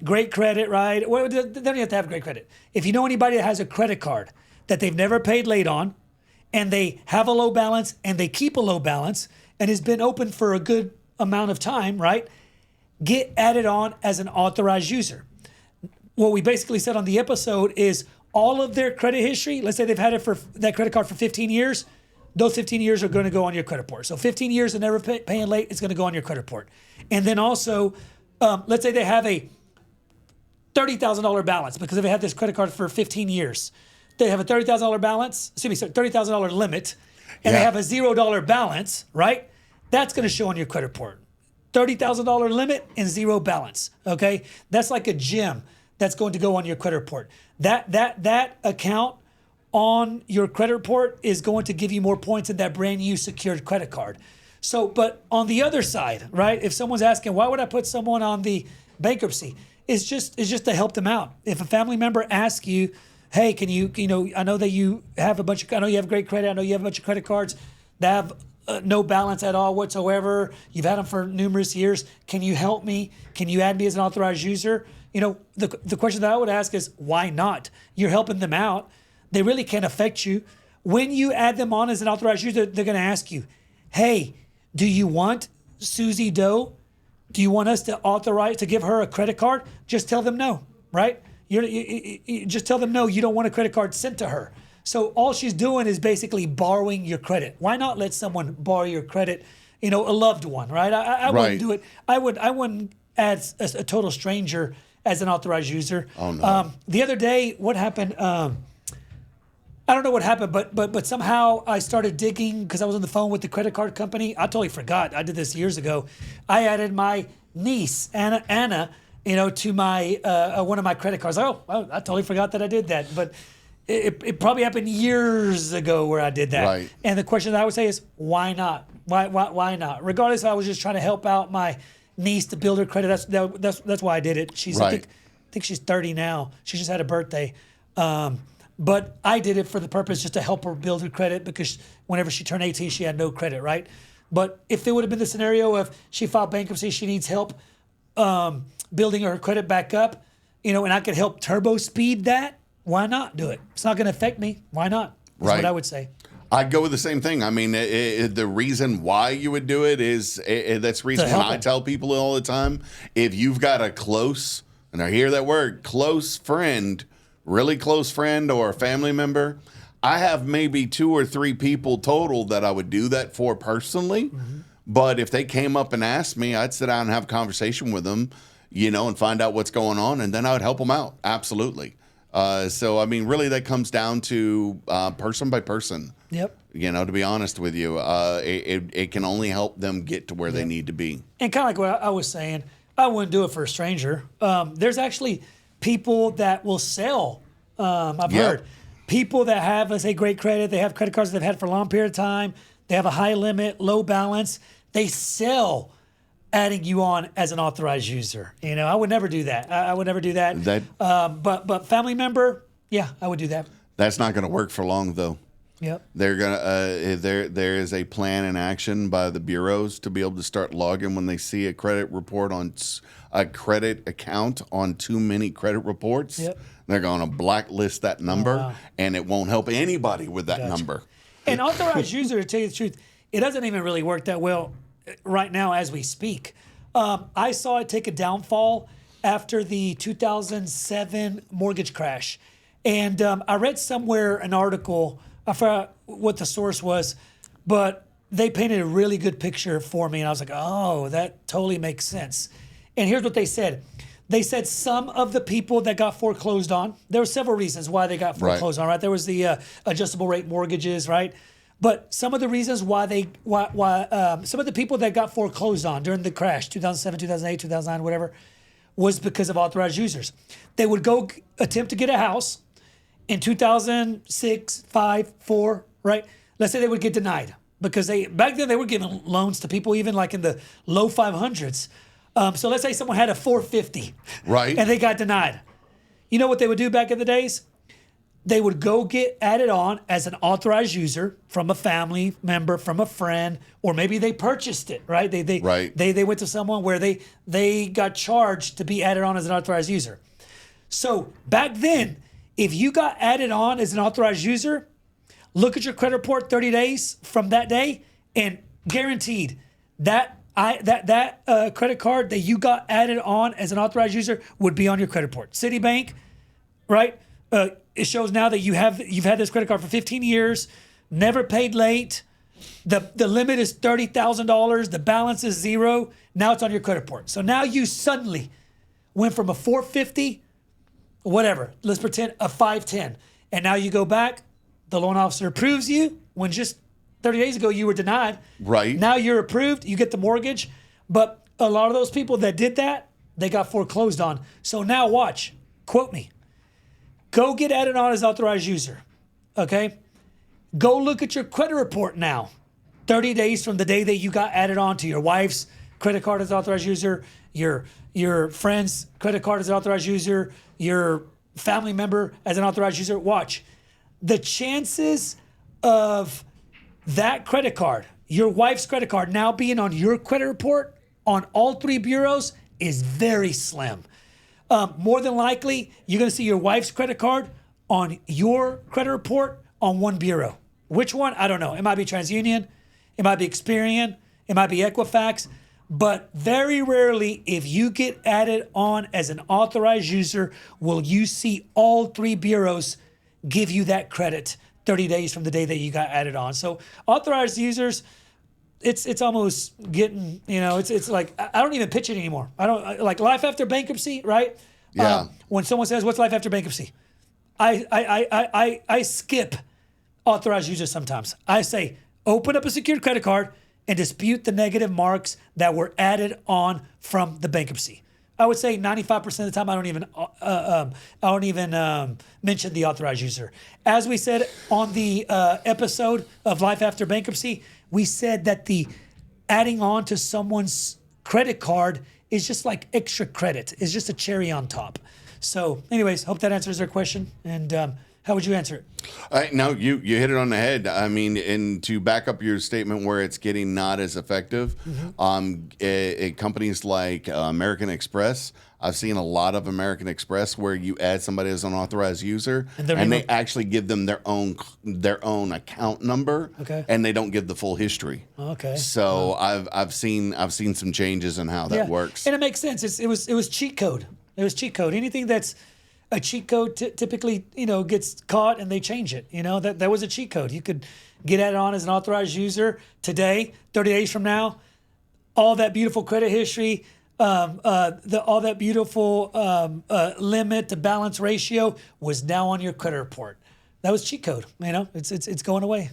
great credit, right? Well, they don't have to have great credit. If you know anybody that has a credit card that they've never paid late on, and they have a low balance, and they keep a low balance, and has been open for a good amount of time, right? Get added on as an authorized user. What we basically said on the episode is all of their credit history, let's say they've had it for that credit card for 15 years, those 15 years are going to go on your credit report. So 15 years of never paying late, it's going to go on your credit report. And then also, let's say they have a $30,000 balance because they've had this credit card for 15 years. They have a $30,000 balance, $30,000 limit, and they have a $0 balance, right? That's going to show on your credit report. $30,000 limit and zero balance, okay? That's like a gym that's going to go on your credit report. That account on your credit report is going to give you more points than that brand new secured credit card. So, but on the other side, right? If someone's asking, why would I put someone on the bankruptcy? It's just to help them out. If a family member asks you, hey, can you I know that you have I know you have great credit. I know you have a bunch of credit cards that have no balance at all whatsoever. You've had them for numerous years. Can you help me? Can you add me as an authorized user? The question that I would ask is, why not? You're helping them out. They really can't affect you. When you add them on as an authorized user, they're going to ask you, hey, do you want Susie Doe? Do you want us to give her a credit card? Just tell them no, right? You just tell them no, you don't want a credit card sent to her. So all she's doing is basically borrowing your credit. Why not let someone borrow your credit? A loved one, right? I wouldn't do it. I wouldn't add a total stranger as an authorized user. Oh no. The other day, what happened? I don't know what happened, but somehow I started digging because I was on the phone with the credit card company. I totally forgot. I did this years ago. I added my niece Anna, to my one of my credit cards. I totally forgot that I did that, but it probably happened years ago where I did that. Right. And the question that I would say is, why not? Why not? Regardless, I was just trying to help out my niece to build her credit. That's why I did it. She's right. I think she's 30 now. She just had a birthday. But I did it for the purpose just to help her build her credit because whenever she turned 18, she had no credit, right? But if it would have been the scenario of she filed bankruptcy, she needs help building her credit back up, and I could help turbo speed that, why not do it? It's not going to affect me. Why not? That's Right. what I would say. I'd go with the same thing. I mean, the reason why you would do it is that's the reason To help when I them. tell people all the time, if you've got a close, and I hear that word, close friend, really close friend or a family member, I have maybe 2 or 3 people total that I would do that for personally. Mm-hmm. But if they came up and asked me, I'd sit down and have a conversation with them, and find out what's going on, and then I would help them out. Absolutely. So, I mean, really that comes down to person by person. Yep. To be honest with you, it can only help them get to where they need to be. And kind of like what I was saying, I wouldn't do it for a stranger. There's actually people that will sell. I've heard people that have, let's say, great credit. They have credit cards that they've had for a long period of time. They have a high limit, low balance. They sell adding you on as an authorized user. I would never do that. I would never do that. But family member, yeah, I would do that. That's not going to work for long, though. Yep. They're gonna. There is a plan in action by the bureaus to be able to start logging when they see a credit report on a credit account on too many credit reports. Yep. They're going to blacklist that number, wow. and it won't help anybody with that number. And authorized user, to tell you the truth, it doesn't even really work that well right now as we speak. I saw it take a downfall after the 2007 mortgage crash. And I read somewhere an article, I forgot what the source was, but they painted a really good picture for me, and I was like, oh, that totally makes sense. And here's what they said. They said some of the people that got foreclosed on, there were several reasons why they got foreclosed on, right? There was the adjustable rate mortgages, right? But some of the reasons why some of the people that got foreclosed on during the crash, 2007, 2008, 2009, whatever, was because of authorized users. They would go attempt to get a house in 2006, 5, 4, right? Let's say they would get denied because back then they were giving loans to people even like in the low 500s. So let's say someone had a 450, right, and they got denied. You know what they would do back in the days? They would go get added on as an authorized user from a family member, from a friend, or maybe they purchased it, right? They went to someone where they got charged to be added on as an authorized user. So back then, if you got added on as an authorized user, look at your credit report 30 days from that day, and guaranteed that credit card that you got added on as an authorized user would be on your credit report. Citibank, right? It shows now that you've had this credit card for 15 years, never paid late. The limit is $30,000. The balance is zero. Now it's on your credit report. So now you suddenly went from a 450, whatever, let's pretend a 510. And now you go back, the loan officer approves you when just 30 days ago you were denied. Right. Now you're approved, you get the mortgage. But a lot of those people that did that, they got foreclosed on. So now watch, quote me. Go get added on as authorized user, okay? Go look at your credit report now, 30 days from the day that you got added on to your wife's credit card as authorized user, your friend's credit card as an authorized user, your family member as an authorized user. Watch. The chances of that credit card, your wife's credit card, now being on your credit report on all three bureaus is very slim. More than likely, you're going to see your wife's credit card on your credit report on one bureau. Which one? I don't know. It might be TransUnion. It might be Experian. It might be Equifax. But very rarely, if you get added on as an authorized user, will you see all three bureaus give you that credit 30 days from the day that you got added on. So authorized users, it's almost getting, it's like, I don't even pitch it anymore. I don't like life after bankruptcy, right? Yeah. When someone says, what's life after bankruptcy? I skip authorized users sometimes. I say, open up a secured credit card and dispute the negative marks that were added on from the bankruptcy. I would say 95% of the time, I don't even mention the authorized user. As we said on the episode of Life After Bankruptcy, we said that the adding on to someone's credit card is just like extra credit. It's just a cherry on top. So anyways, hope that answers their question. And how would you answer it? No, you hit it on the head. I mean, and to back up your statement where it's getting not as effective, companies like American Express, I've seen a lot of American Express where you add somebody as an authorized user and they actually give them their own account number, and they don't give the full history. Okay. So I've seen some changes in how that works. And it makes sense. It was cheat code. It was cheat code. Anything that's a cheat code typically, gets caught and they change it. That was a cheat code. You could get added on as an authorized user today, 30 days from now. All that beautiful credit history, all that beautiful limit to balance ratio was now on your credit report. That was cheat code. It's going away.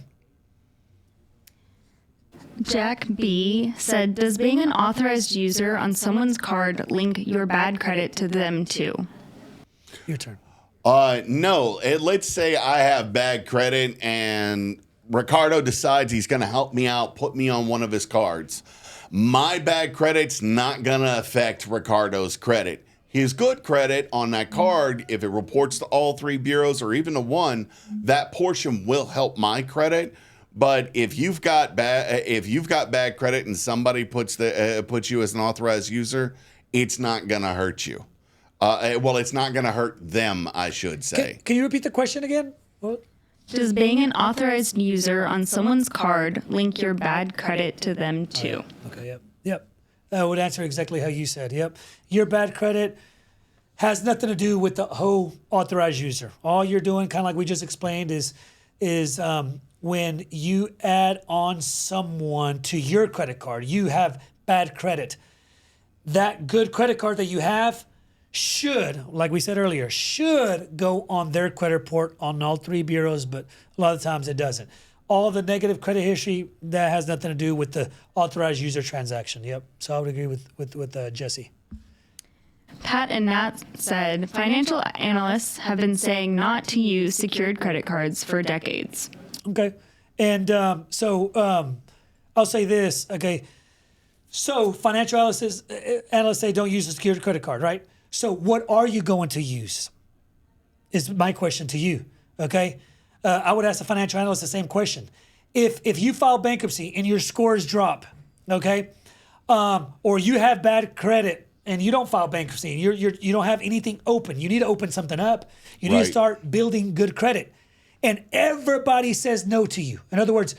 Jack B said, does being an authorized user on someone's card link your bad credit to them too? Your turn. No. Let's say I have bad credit and Ricardo decides he's going to help me out, put me on one of his cards. My bad credit's not going to affect Ricardo's credit. His good credit on that card, if it reports to all three bureaus or even to one, that portion will help my credit. But if you've got bad credit and somebody puts you as an authorized user, it's not going to hurt you. It's not going to hurt them, I should say. Can you repeat the question again? What? Does being an authorized user on someone's card link your bad credit to them too? Okay, yep. That would answer exactly how you said. Yep. Your bad credit has nothing to do with the whole authorized user. All you're doing, kind of like we just explained, is is when you add on someone to your credit card, you have bad credit. That good credit card that you have should, like we said earlier, should go on their credit report on all three bureaus, but a lot of times it doesn't. All the negative credit history, that has nothing to do with the authorized user transaction. Yep. So I would agree with Jessie. Pat and Nat said financial analysts have been saying not to use secured credit cards for decades. Okay. And I'll say this. Okay. So financial analysts say don't use a secured credit card, right? So what are you going to use is my question to you. Okay. I would ask the financial analyst the same question. If you file bankruptcy and your scores drop, okay, or you have bad credit and you don't file bankruptcy and you don't have anything open, you need to open something up. You need to start building good credit. And everybody says no to you. In other words,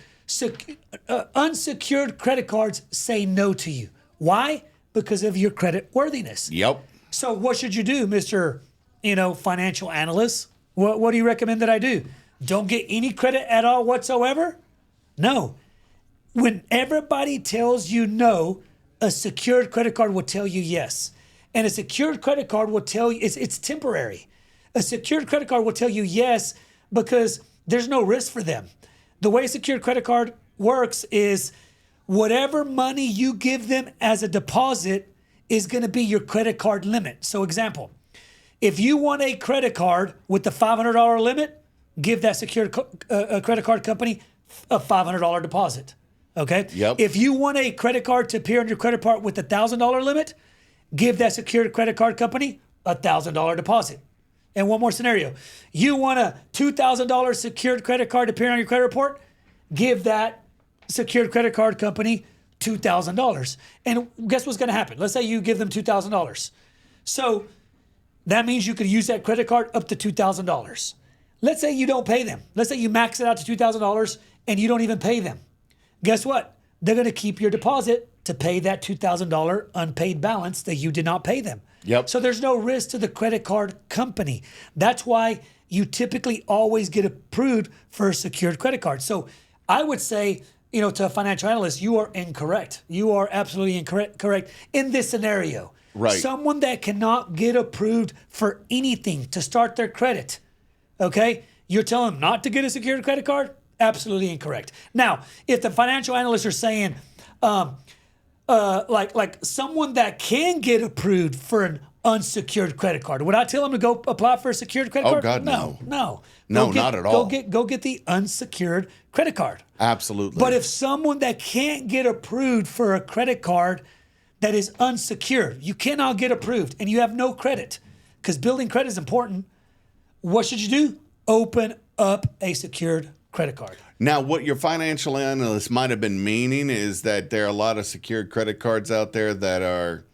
unsecured credit cards say no to you. Why? Because of your credit worthiness. Yep. So what should you do, Mr. Financial analyst? What do you recommend that I do? Don't get any credit at all whatsoever? No. When everybody tells you no, a secured credit card will tell you yes. And a secured credit card will tell you, it's temporary. A secured credit card will tell you yes because there's no risk for them. The way a secured credit card works is whatever money you give them as a deposit is going to be your credit card limit. So example, if you want a credit card with the $500 limit, give that secured credit card company a $500 deposit. Okay? Yep. If you want a credit card to appear on your credit card with a $1,000 limit, give that secured credit card company a $1,000 deposit. And one more scenario. You want a $2,000 secured credit card to appear on your credit report, give that secured credit card company $2,000. And guess what's going to happen? Let's say you give them $2,000. So that means you could use that credit card up to $2,000. Let's say you don't pay them. Let's say you max it out to $2,000 and you don't even pay them. Guess what? They're going to keep your deposit to pay that $2,000 unpaid balance that you did not pay them. Yep. So there's no risk to the credit card company. That's why you typically always get approved for a secured credit card. So I would say, to a financial analyst, you are incorrect. You are absolutely correct in this scenario. Right. Someone that cannot get approved for anything to start their credit, okay? You're telling them not to get a secured credit card? Absolutely incorrect. Now, if the financial analysts are saying, like someone that can get approved for an unsecured credit card, would I tell them to go apply for a secured credit card? Oh God, no. No, Not at all. Go get the unsecured credit card. Absolutely. But if someone that can't get approved for a credit card that is unsecured, you cannot get approved and you have no credit, because building credit is important, what should you do? Open up a secured credit card. Now, what your financial analyst might have been meaning is that there are a lot of secured credit cards out there that are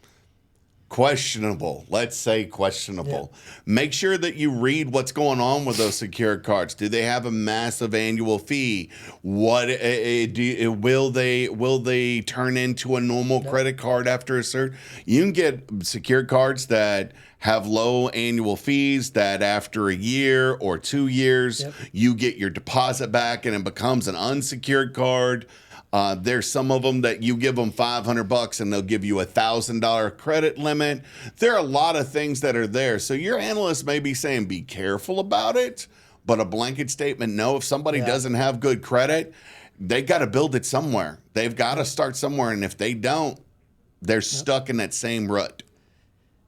questionable. Let's say questionable. Yeah. Make sure that you read what's going on with those secured cards. Do they have a massive annual fee? What will they turn into a normal credit card after a certain? You can get secured cards that have low annual fees that after a year or 2 years, you get your deposit back and it becomes an unsecured card. There's some of them that you give them $500 and they'll give you $1,000 credit limit. There are a lot of things that are there. So your analyst may be saying, be careful about it, but a blanket statement, no. If somebody doesn't have good credit, they got to build it somewhere. They've got to start somewhere. And if they don't, they're stuck in that same rut.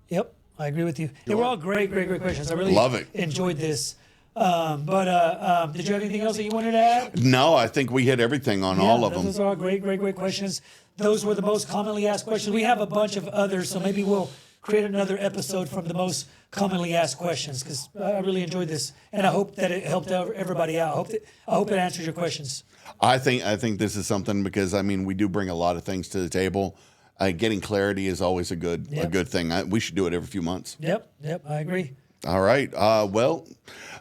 Yep. I agree with you. They were all great questions. I really Love it. Enjoyed this. But did you have anything else that you wanted to add? No, I think we hit everything on all of them. Those are all great questions. Those were the most commonly asked questions. We have a bunch of others, so maybe we'll create another episode from the most commonly asked questions, because I really enjoyed this, and I hope that it helped everybody out. I hope it answers your questions. I think this is something, because we do bring a lot of things to the table. Getting clarity is always a good thing. We should do it every few months. Yep, I agree. All right. Well,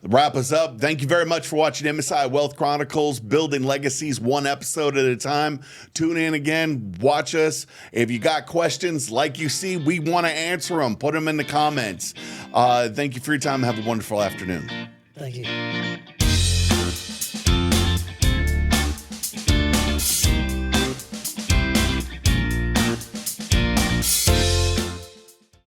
wrap us up. Thank you very much for watching MSI Wealth Chronicles, building legacies one episode at a time. Tune in again. Watch us. If you got questions, like you see, we want to answer them. Put them in the comments. Thank you for your time. Have a wonderful afternoon. Thank you.